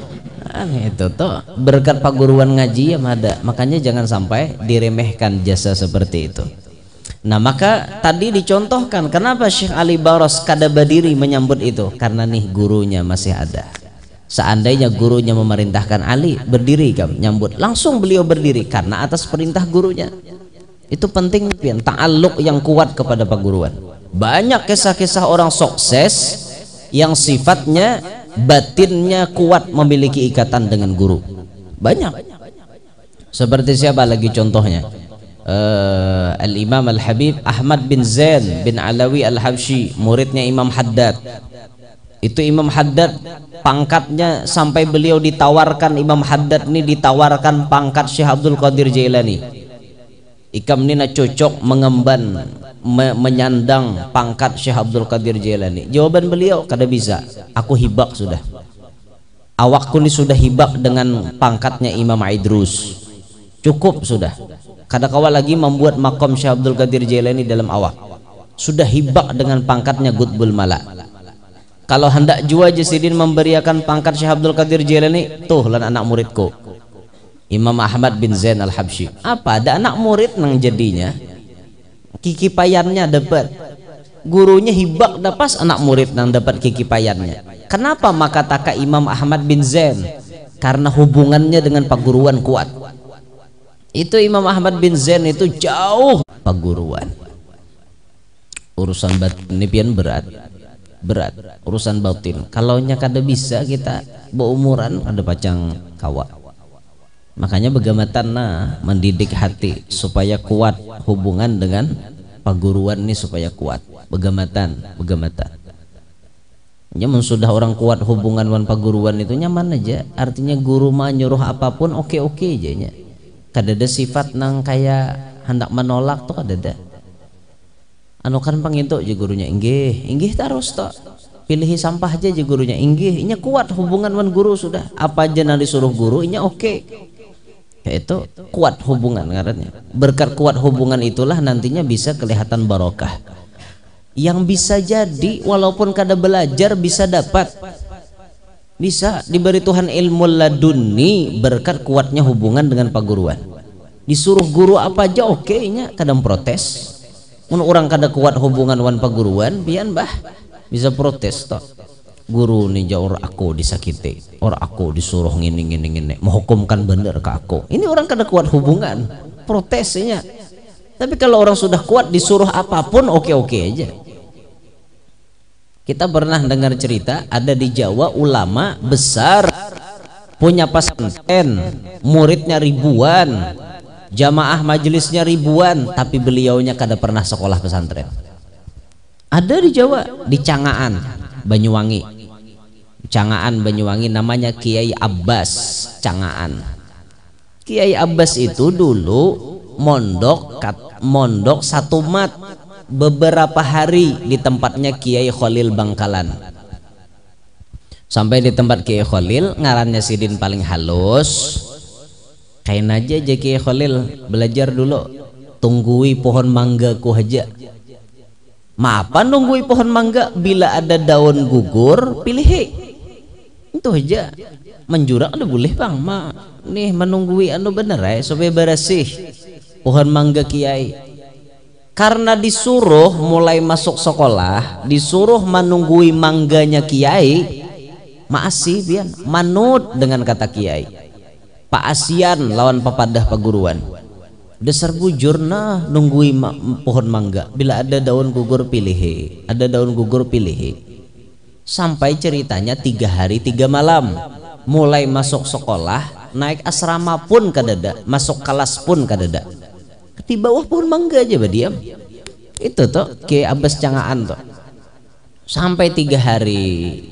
Itu tuh berkat paguruan ngaji yang ada, makanya jangan sampai diremehkan jasa seperti itu. Nah maka tadi dicontohkan kenapa Syekh Ali Baros kada berdiri menyambut itu, karena nih gurunya masih ada. Seandainya gurunya memerintahkan Ali berdiri kamu nyambut, langsung beliau berdiri karena atas perintah gurunya. Itu penting pian, ta'alluq yang kuat kepada paguruan. Banyak kisah-kisah orang sukses yang sifatnya batinnya kuat, memiliki ikatan dengan guru, banyak. Seperti siapa lagi contohnya? Al-Imam Al-Habib Ahmad bin Zain bin Alawi Al-Habsyi, muridnya Imam Haddad. Itu Imam Haddad pangkatnya sampai beliau ditawarkan, Imam Haddad ini ditawarkan pangkat Syekh Abdul Qadir Jailani. Ikam ini nak cocok mengemban menyandang pangkat Syekh Abdul Qadir Jailani. Jawaban beliau, kada bisa, aku hibak sudah, awakku ini sudah hibak dengan pangkatnya Imam Idrus, cukup sudah, kada kawal lagi membuat makom Syekh Abdul Qadir Jailani dalam awak, sudah hibak dengan pangkatnya Qutbul Malak. Kalau hendak jua Sidin memberiakan pangkat Syekh Abdul Qadir Jailani, tuh lan anak muridku Imam Ahmad bin Zain Al-Habsyi. Apa ada anak murid nang jadinya kikipayannya dapat, gurunya hibak dapat, anak murid nang dapat kikipayannya. Kenapa maka taka Imam Ahmad bin Zain? Karena hubungannya dengan paguruan kuat. Itu Imam Ahmad bin Zain itu jauh paguruan. Urusan batin ini pian berat urusan batin. Kalau nya kada bisa kita berumuran ada pacang kawa. Makanya begamatan mendidik hati supaya kuat hubungan dengan paguruan ini, supaya kuat begamatan. Nyaman sudah orang kuat hubungan dengan paguruan itu nyaman aja. Artinya guru mah nyuruh apapun oke aja nya. Kada ada sifat nang kayak hendak menolak tuh kada ada. Kan pangintu aja gurunya inggih terus toh. Pilihi sampah aja gurunya inggih. Inya kuat hubungan dengan guru sudah. Apa aja nang disuruh guru inya oke. Itu kuat hubungan ngarannya. Berkat kuat hubungan itulah nantinya bisa kelihatan barokah. Yang bisa jadi walaupun kada belajar bisa dapat, bisa diberi Tuhan ilmu laduni berkat kuatnya hubungan dengan paguruan. Disuruh guru apa aja oke nya kadang protes. Mun orang kada kuat hubungan dengan paguruan pian bah bisa protes toh. Guru nih jauh aku disakiti, orang aku disuruh ngini menghukumkan bener ke aku. Ini orang kada kuat hubungan, protesnya. Tapi kalau orang sudah kuat disuruh apapun oke aja. Kita pernah dengar cerita ada di Jawa ulama besar punya pesantren, muridnya ribuan, jamaah majelisnya ribuan, tapi beliaunya kada pernah sekolah pesantren. Ada di Jawa, di Cangaan, Banyuwangi. Cangaan Banyuwangi, namanya Kiai Abbas Cangaan. Kiai Abbas itu dulu mondok satu mat beberapa hari di tempatnya Kiai Khalil Bangkalan. Sampai di tempat Kiai Khalil, ngarannya Sidin paling halus, kain aja Kiai Khalil belajar dulu, tunggui pohon mangga ku aja, Maapa nunggui pohon mangga, bila ada daun gugur pilih itu aja. Menjurak anu boleh bang, nih menunggui anu bener supaya bersih pohon mangga kiai. Karena disuruh mulai masuk sekolah, disuruh menunggui mangganya kiai, maasih pian manut dengan kata kiai. Pak Asian lawan papadah paguruan. Dasar bujur nah nunggui pohon mangga, bila ada daun gugur pilih, ada daun gugur pilih. Sampai ceritanya 3 hari 3 malam. Mulai masuk sekolah, naik asrama pun kadada, masuk kelas pun kadada. Di bawah pohon mangga aja diam. Itu tuh Kiai Abbas Cangaan tuh. Sampai 3 hari.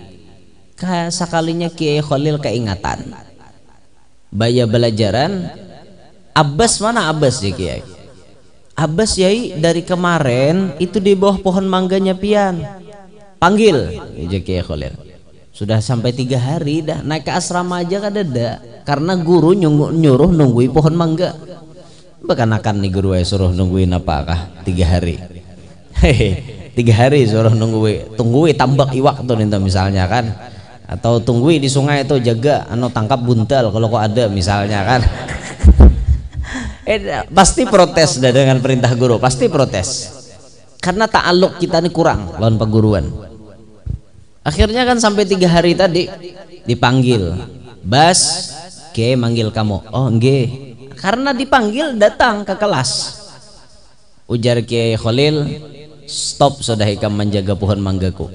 Sekalinya Kiai Khalil keingatan. Baya belajaran. Abbas mana Abbas ya Kiai? Abbas Yai dari kemarin itu di bawah pohon mangganya pian. Panggil ya Kiai Khalil. Sudah sampai 3 hari dah, naik ke asrama aja kadada. Karena guru nyuruh nunggui pohon mangga. Bahkan akan nih guru suruh nungguin apakah 3 hari. Hehe, 3 hari suruh tunggui tambak iwak tuh ninta misalnya kan, atau tunggui di sungai itu jaga anu tangkap buntal kalau kok ada misalnya kan. Pasti protes dah dengan perintah guru, pasti protes karena ta'aluk kita ini kurang lawan perguruan. Akhirnya kan sampai 3 hari tadi dipanggil, Bas Kiai manggil kamu. Oh nggih. Karena dipanggil datang ke kelas. Ujar Kiai Khalil, stop sudah ikam menjaga pohon manggaku.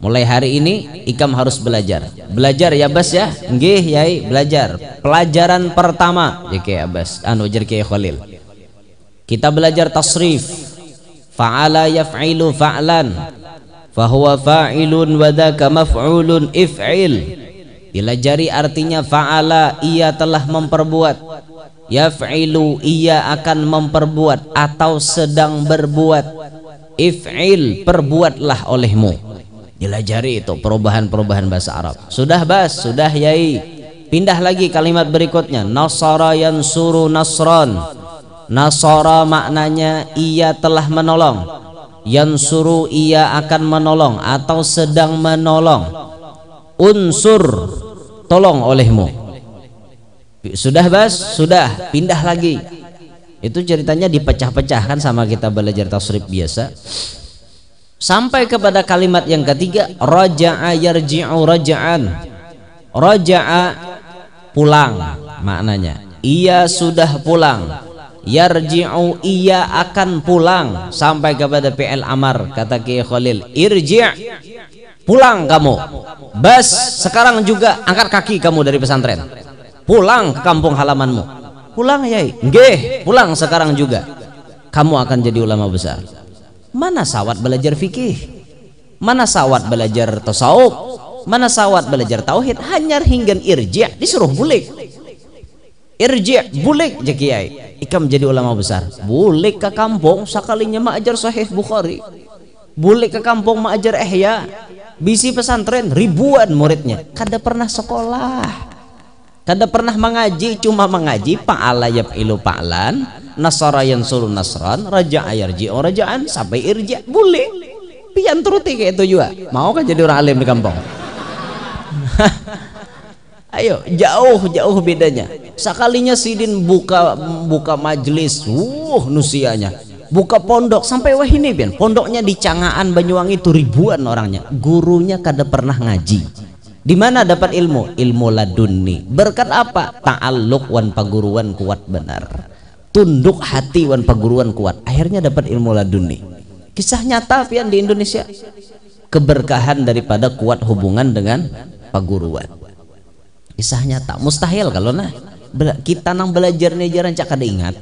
Mulai hari ini ikam harus belajar. Belajar ya Bas ya. Nggih Yai, belajar. Pelajaran pertama ya Kiai Abbas, ujar Kiai Khalil. Kita belajar tasrif. Fa'ala yaf'ilu fa'lan. Fahuwa fa'ilun wa dzaka maf'ulun if'il. Dilajari artinya fa'ala, ia telah memperbuat. Yaf'ilu, ia akan memperbuat atau sedang berbuat. If'il, perbuatlah olehmu. Dilajari itu perubahan-perubahan bahasa Arab. Sudah Bas, sudah Yai. Pindah lagi kalimat berikutnya. Nasara yansuru nasran. Nasara maknanya ia telah menolong. Yansuru, ia akan menolong atau sedang menolong. Unsur, tolong olehmu. Sudah Bas, sudah. Pindah lagi. Itu ceritanya dipecah-pecahkan sama kita belajar tasrif biasa. Sampai kepada kalimat yang ketiga, raja'a yarji'u raja'an. Raja'a, pulang maknanya. Ia sudah pulang. Yarji'u, ia akan pulang. Sampai kepada fi'il amar, kata Kiai Khalil, irji', pulang kamu. Bas, sekarang juga angkat kaki kamu dari pesantren. Pulang ke kampung halamanmu. Pulang Yai. Nggih, pulang sekarang juga. Kamu akan jadi ulama besar. Mana sawat belajar fikih? Mana sawat belajar tasawuf? Mana sawat belajar tauhid? Hanya hingga irji' disuruh bulik. Irji' bulik je Kiai. Ikam jadi ulama besar. Bulik ke kampung sekalinya mengajar Sahih Bukhari. Bulik ke kampung mengajar Ihya. Bisi pesantren ribuan muridnya. Kada pernah sekolah. Kada pernah mengaji, cuma mengaji fa'ala yaf'ilu fa'lan, nasara yansuru nasran, raja'a yarji'u raja'an, sampai irja' boleh. Pian turuti kayak itu juga. Mau kan jadi orang alim di kampung? Ayo, jauh bedanya. Sekalinya sidin buka majelis, nusianya. Buka pondok sampai wah ini pian. Pondoknya di Cangaan Banyuwangi itu ribuan orangnya. Gurunya kada pernah ngaji. Di mana dapat ilmu? Ilmu laduni. Berkat apa? Ta'alluq wan paguruan kuat benar. Tunduk hati wan paguruan kuat. Akhirnya dapat ilmu laduni. Kisah nyata pian di Indonesia. Keberkahan daripada kuat hubungan dengan paguruan. Kisah nyata. Mustahil kalau kita nang belajar nih jarang cak kada ingat.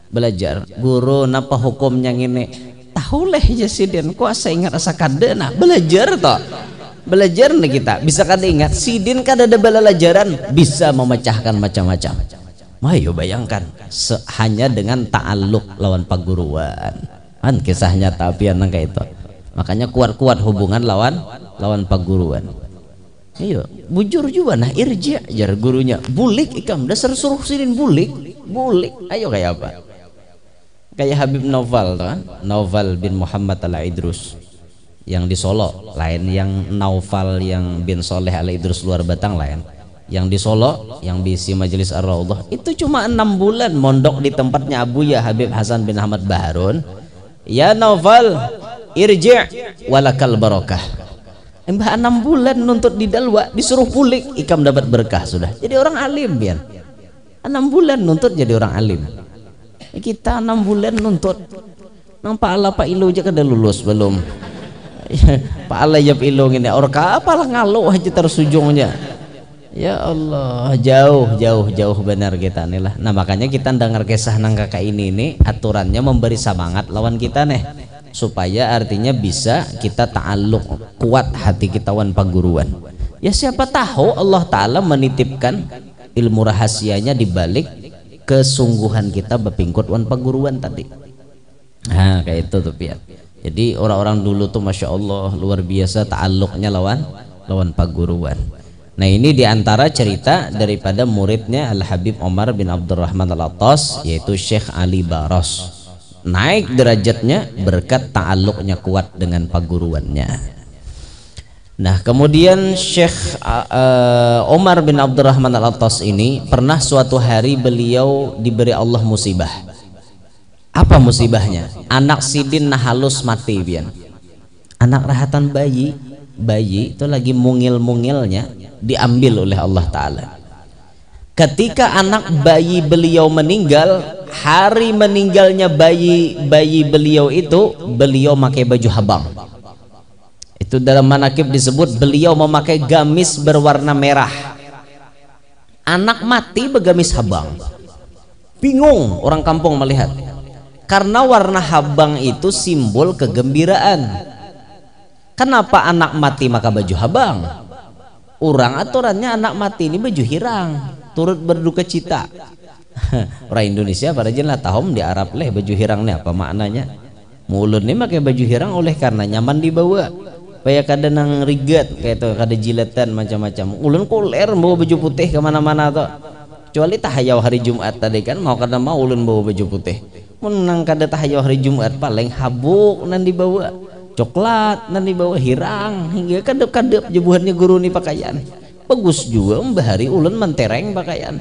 Belajar guru napa hukumnya ngene. Tahu leh aja sidin kuasa ingat asa kada nah belajar toh. Belajar nih kita bisa kada ingat sidin kada ada belajaran bisa memecahkan macam-macam. Ayo bayangkan hanya dengan ta'alluq lawan paguruan kan kisahnya tapi nang kayak itu. Makanya kuat-kuat hubungan lawan paguruan. Iya bujur juga nah irji' jar gurunya bulik ikam dasar suruh sidin bulik ayo kayak apa kayak Habib Naufal kan, Naufal bin Muhammad Al-Idrus yang di Solo lain, yang Naufal yang bin Soleh Al-Idrus luar Batang lain, yang di Solo yang bisi majelis Ar-Raudhah itu cuma 6 bulan mondok di tempatnya Abuya Habib Hasan bin Ahmad Baharun. Ya Naufal irji' walakal barakah. Mbah 6 bulan nuntut di Dalwa disuruh pulik, ikam dapat berkah sudah jadi orang alim. Biar 6 bulan nuntut jadi orang alim. Kita 6 bulan nuntut nang paala Pak Ilo aja kada lulus belum. Paala ya Pak Ilo ngene orka apalah ngalo aja terus ujungnya. Ya Allah, jauh benar kita nih lah. Nah makanya kita dengar kisah nang kakak ini aturannya memberi semangat lawan kita nih, supaya artinya bisa kita ta'alluq kuat hati kita wan paguruan. Ya siapa tahu Allah Ta'ala menitipkan ilmu rahasianya di balik kesungguhan kita bepingkut wan paguruan tadi. Nah kayak itu tuh Pian. Jadi orang-orang dulu tuh Masya Allah luar biasa ta'alluqnya lawan paguruan. Nah ini diantara cerita daripada muridnya Al-Habib Omar bin Abdurrahman Al-Attas, yaitu Syekh Ali Baros. Naik derajatnya berkat ta'alluqnya kuat dengan paguruannya. Nah kemudian Syekh Omar bin Abdurrahman Al-Attas ini pernah suatu hari beliau diberi Allah musibah. Apa musibahnya? Anak sidin nah halus mati Bian. Anak rahatan bayi itu lagi mungil-mungilnya diambil oleh Allah Ta'ala. Ketika anak bayi beliau meninggal, hari meninggalnya bayi beliau itu, beliau memakai baju habang. Itu dalam manakib disebut beliau memakai gamis berwarna merah. Anak mati bergamis habang. Bingung orang kampung melihat, karena warna habang itu simbol kegembiraan. Kenapa anak mati maka baju habang? Orang aturannya anak mati ini baju hirang, turut berduka cita. Orang Indonesia pada jelas tahun di Arab leh baju hirang ini apa maknanya? Mulun ini pakai baju hirang oleh karena nyaman dibawa. Kayak kada nang rigat kayak itu kada jilatan macam-macam. Ulun kuler bawa baju putih kemana-mana tuh. Kecuali tahayau hari Jumat tadi kan mau kada mau ulun bawa baju putih. Menang kada tahayau hari Jumat paling habuk nan dibawa. Coklat nanti bawa hirang hingga kadep-kadep jebuhannya guru nih pakaian bagus juga. Bahari ulun mentereng pakaian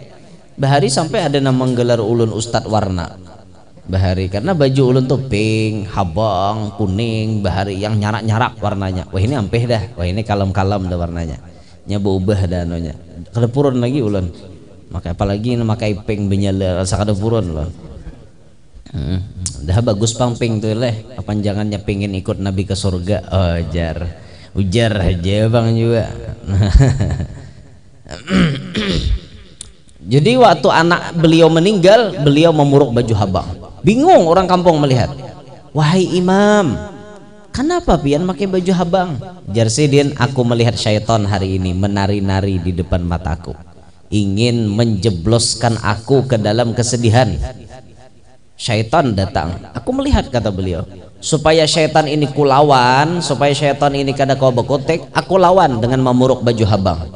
bahari sampai ada nama menggelar ulun Ustadz warna bahari karena baju ulun tuh pink, habang, kuning bahari yang nyarak-nyarak warnanya. Wah ini ampeh dah, wah ini kalem-kalem dah warnanya nyabu ubah dah anunya kada purun lagi ulun maka apalagi makai pink benyala rasa kada purun loh. Dah bagus pang ping tuh leh kepanjangannya pingin ikut Nabi ke surga. Ujar aja bang juga. Jadi waktu anak beliau meninggal beliau memuruk baju habang. Bingung orang kampung melihat, wahai imam kenapa pian pakai baju habang? Jar sidin, aku melihat syaitan hari ini menari-nari di depan mataku, ingin menjebloskan aku ke dalam kesedihan. Syaitan datang, aku melihat kata beliau, supaya syaitan ini kulawan, supaya syaitan ini kada kau bekotek, aku lawan dengan memuruk baju habang.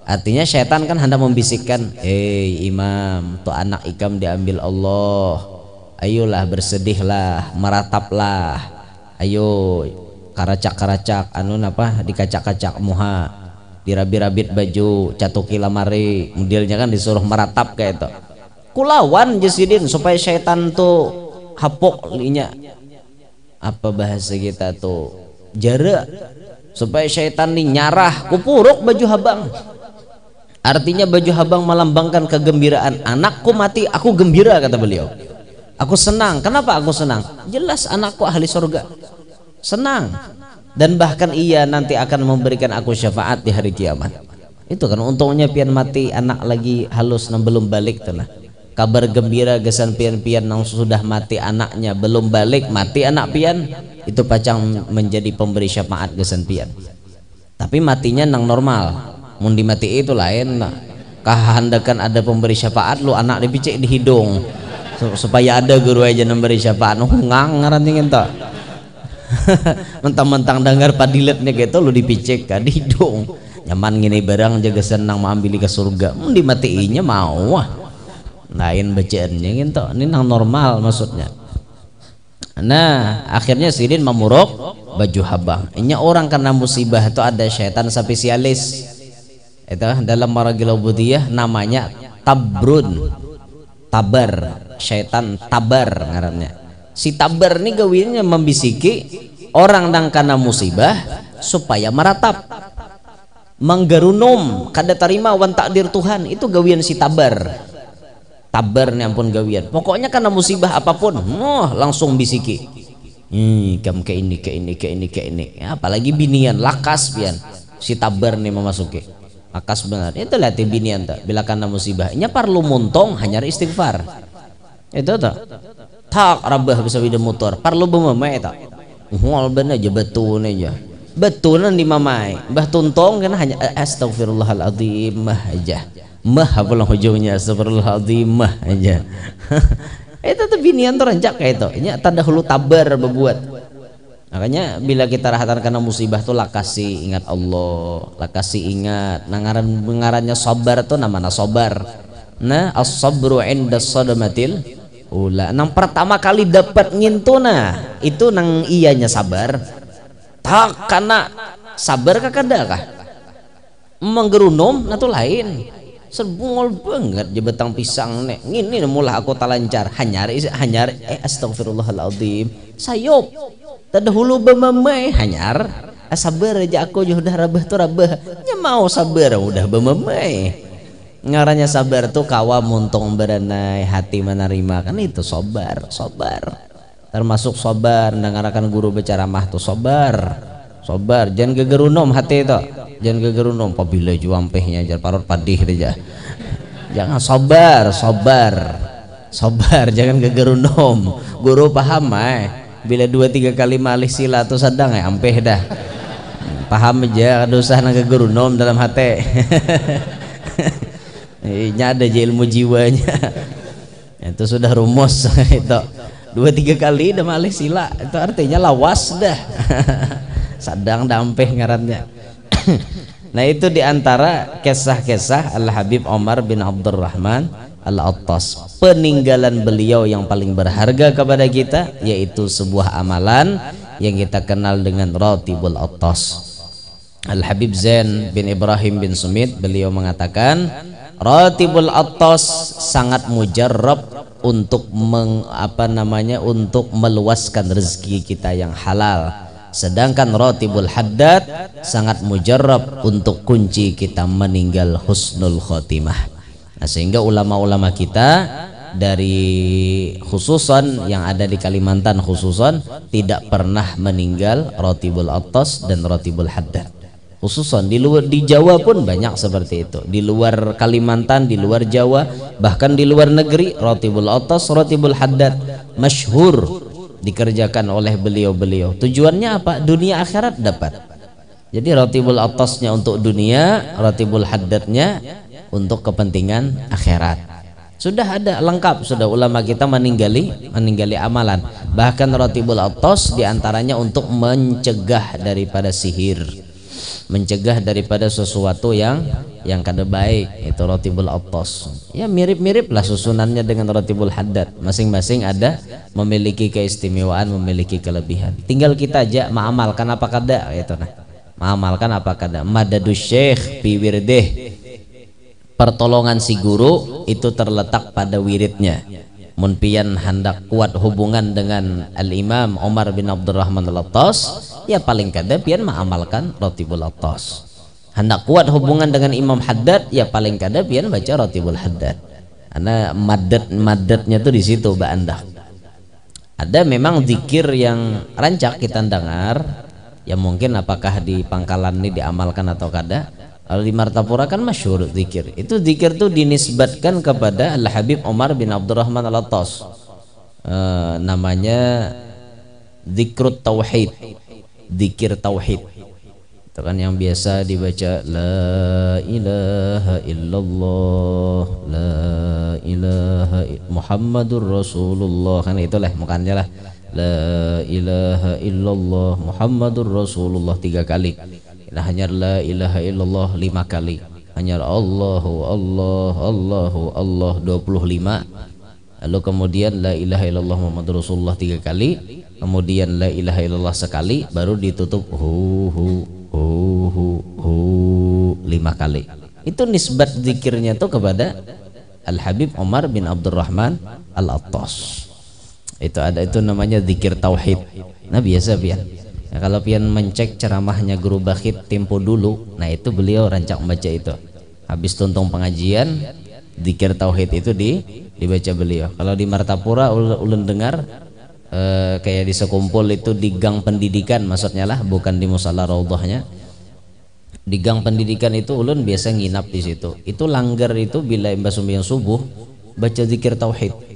Artinya syaitan kan hendak membisikkan, hei imam, tuh anak ikam diambil Allah, ayolah bersedihlah, merataplah, ayo karacak-karacak anu apa dikacak-kacak muha, dirabit-rabit baju, catuki lamari, modelnya kan disuruh meratap kayak itu. Kulawan jesidin supaya syaitan tuh hapok linya apa bahasa kita tuh jarak, supaya syaitan nih nyarah kupuruk baju habang. Artinya baju habang melambangkan kegembiraan. Anakku mati aku gembira kata beliau, aku senang. Kenapa aku senang? Jelas anakku ahli surga, senang, dan bahkan ia nanti akan memberikan aku syafaat di hari kiamat. Itu kan untungnya pian mati anak lagi halus nang belum balik tuh lah. Kabar gembira gesan pian-pian nang sudah mati anaknya belum balik, mati anak pian itu pacang menjadi pemberi syafaat gesan pian. Tapi matinya nang normal, mun dimati itu lain. Kahandakan ada pemberi syafaat lu anak dipicik di hidung supaya ada guru aja memberi syafaat. Ngang ngaranting ento. Mentang-mentang dengar padilatnya gitu lu dipicik ka di hidung. Nyaman ngini barang jaga senang mengambil ke surga. Mun dimatiinya mau lain bacaannya gitu. Ini nang normal maksudnya. Nah akhirnya Sirin memuruk baju habang. Ini orang karena musibah itu ada syaitan spesialis itu dalam maragil ubudiyah namanya tabrun, tabar, syaitan tabar ngarannya. Si tabar ini gawinnya membisiki orang yang karena musibah supaya meratap, menggerunum kada terima wan takdir Tuhan. Itu gawian si tabar. Tabar nih ampun gawian. Pokoknya karena musibah apapun, langsung bisiki. Kamu ke ini, ke ini, ke ini, ke ini. Ya, apalagi binian, lakas pian. Si tabar nih memasuki. Lakas benar. Itu lihat binian tak. Bila karena musibah, nya perlu muntong hanya istighfar. Itu tak. Tak rabah bisa bida motor. Perlu bemamai tak. Mual bener aja betul aja. Betulan di mamai. Bah tuntong kan hanya astagfirullahaladzim mah aja. Mah apa lah ujungnya astagfirullahaladzim mah aja. Itu tuh binian tuh rancak kayak itu. Ini tanda hulu tabar berbuat. Makanya bila kita rahatan karena musibah tuh lakasi ingat Allah, lakasi ingat. Ngarannya sabar tuh namanya sabar. Nah as-sabru inda sadamatil ula. Nang pertama kali dapat ngintuna itu nang iyanya sabar. Tak karena sabar kakada kah? Menggerunum nah tuh lain. Serbungol banget jebetang pisang nek ngini mulai aku talancar hanyar astagfirullahaladzim sayop terdahulu bemamai hanyar sabar aja aku sudah rabah tuh rabah nya mau sabar udah bemamai ngarannya sabar tuh kawa muntong beranai hati menerima kan itu sabar termasuk sabar dengarkan guru berceramah tuh sabar jangan gegerunum hati itu jangan gegerunum apabila juampehnya jangan parut padih aja jangan sabar jangan gegerunum guru paham bila 2-3 kali malih sila tuh sedang ampeh dah paham aja dosa nang gegerunum dalam hati ini ada aja ilmu jiwanya itu sudah rumus itu 2-3 kali dah malih sila itu artinya lawas dah sadang dampeh ngarannya. Nah itu diantara kisah-kisah Al-Habib Omar bin Abdurrahman Al-Attas, peninggalan beliau yang paling berharga kepada kita yaitu sebuah amalan yang kita kenal dengan Ratibul Attas. Al-Habib Zain bin Ibrahim bin Sumit beliau mengatakan Ratibul Attas sangat mujarrab untuk untuk meluaskan rezeki kita yang halal. Sedangkan Ratibul Haddad sangat mujarrab untuk kunci kita meninggal husnul khotimah. Nah, sehingga ulama-ulama kita dari khususan yang ada di Kalimantan khususan tidak pernah meninggal Ratibul Attas dan Ratibul Haddad. Khususan di Jawa pun banyak seperti itu. Di luar Kalimantan, di luar Jawa, bahkan di luar negeri Ratibul Attas, Ratibul Haddad masyhur dikerjakan oleh beliau-beliau. Tujuannya apa? Dunia akhirat dapat. Jadi Ratibul Attasnya untuk dunia, Ratibul Haddadnya untuk kepentingan akhirat. Sudah ada lengkap, sudah ulama kita meninggali amalan. Bahkan Ratibul Attas diantaranya untuk mencegah daripada sihir, mencegah daripada sesuatu yang kada baik. Itu Ratibul Attas. Ya mirip-mirip lah susunannya dengan Ratibul Haddad. Masing-masing ada memiliki keistimewaan, memiliki kelebihan. Tinggal kita aja mengamalkan apa kada itu nah. Mengamalkan apa kada. Madadus syekh fi wirdih. Pertolongan si guru itu terletak pada wiridnya. Mun pian hendak kuat hubungan dengan Al-Imam Omar bin Abdurrahman Al-Attas, ya paling kada pian mengamalkan Ratibul Attas. Hendak kuat hubungan dengan Imam Haddad, ya paling kada pian baca Ratibul Haddad. Karena madatnya tuh di situ Mbak Anda. Ada memang zikir yang rancak kita dengar, ya mungkin apakah di Pangkalan ini diamalkan atau kada. Kalau di Martapura kan masyhur zikir. Itu zikir tuh dinisbatkan kepada Al-Habib Omar bin Abdurrahman Al-Attas. Namanya zikrut tauhid, zikir tauhid. Itu kan yang biasa dibaca la ilaha illallah, la ilaha Muhammadur Rasulullah, kan itulah makanya lah la ilaha illallah Muhammadur Rasulullah 3 kali. Nah, hanya la ilaha illallah 5 kali. Hanya Allahu Allah Allahu Allah 25 lalu kemudian la ilaha illallah Muhammadur Rasulullah 3 kali, kemudian la ilaha illallah sekali, baru ditutup hu 5 kali. Itu nisbat zikirnya tuh kepada Al Habib Umar bin Abdurrahman Al-Attas. Itu ada, itu namanya zikir tauhid. Nah biasa pian. Nah, kalau pian mencek ceramahnya Guru Bakhit tempo dulu, nah itu beliau rancak membaca itu. Habis tuntung pengajian, zikir tauhid itu dibaca beliau. Kalau di Martapura ulun dengar kayak di sekumpul itu di gang pendidikan, maksudnya lah, bukan di musala raudhahnya. Di gang pendidikan itu ulun biasa nginap di situ. Itu langgar itu bila imbas sembahyang subuh baca zikir tauhid.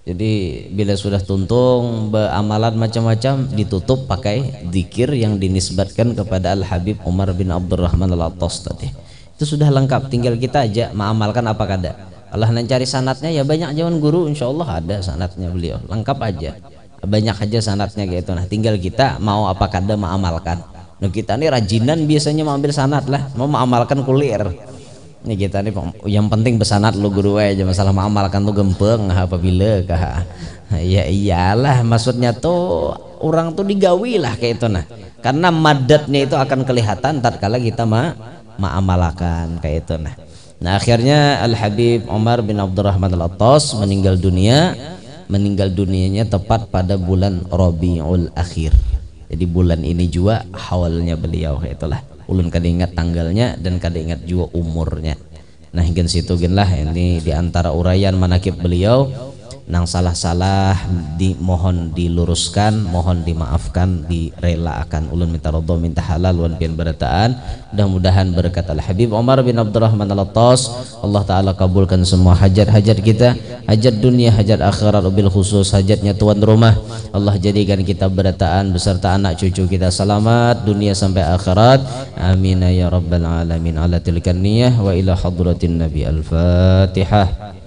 Jadi bila sudah tuntung amalan macam-macam ditutup pakai zikir yang dinisbatkan kepada Al Habib Umar bin Abdurrahman Al-Attas tadi. Itu sudah lengkap, tinggal kita aja mengamalkan apa kada. Allah mencari sanatnya ya banyak jawan guru, insya Allah ada sanatnya beliau, lengkap aja, banyak aja sanatnya gitu. Nah tinggal kita mau apa kada mengamalkan. Nah kita ini rajinan biasanya mengambil sanat lah, mau mengamalkan kuliah. Ini kita nih yang penting besanat lu guru aja, masalah mengamalkan tuh gempeng apabila kah. Ya iyalah, maksudnya tuh orang tuh digawi lah kayak itu nah. Karena madatnya itu akan kelihatan tatkala kita mengamalkan kayak itu nah. Nah akhirnya Al Habib Umar bin Abdurrahman Al-Attas meninggal dunia. Meninggal dunianya tepat pada bulan Rabiul Akhir. Jadi bulan ini juga hawalnya beliau kayak itulah. Ulun kada ingat tanggalnya dan kada ingat juga umurnya. Nah hingga situ genlah ini diantara uraian manakib beliau. Nang salah-salah mohon diluruskan, mohon dimaafkan, direlakan. Ulun minta ridho, minta halal, wan pian barataan. Mudah-mudahan berkat Al Habib Umar bin Abdurrahman Al-Attas, Allah Ta'ala kabulkan semua hajat-hajat kita, hajat dunia, hajat akhirat, bil khusus hajatnya tuan rumah. Allah jadikan kita barataan beserta anak cucu kita selamat dunia sampai akhirat. Amin ya rabbal alamin. Ala tilkan niyah wa ila hadratin Nabi. Al-Fatihah.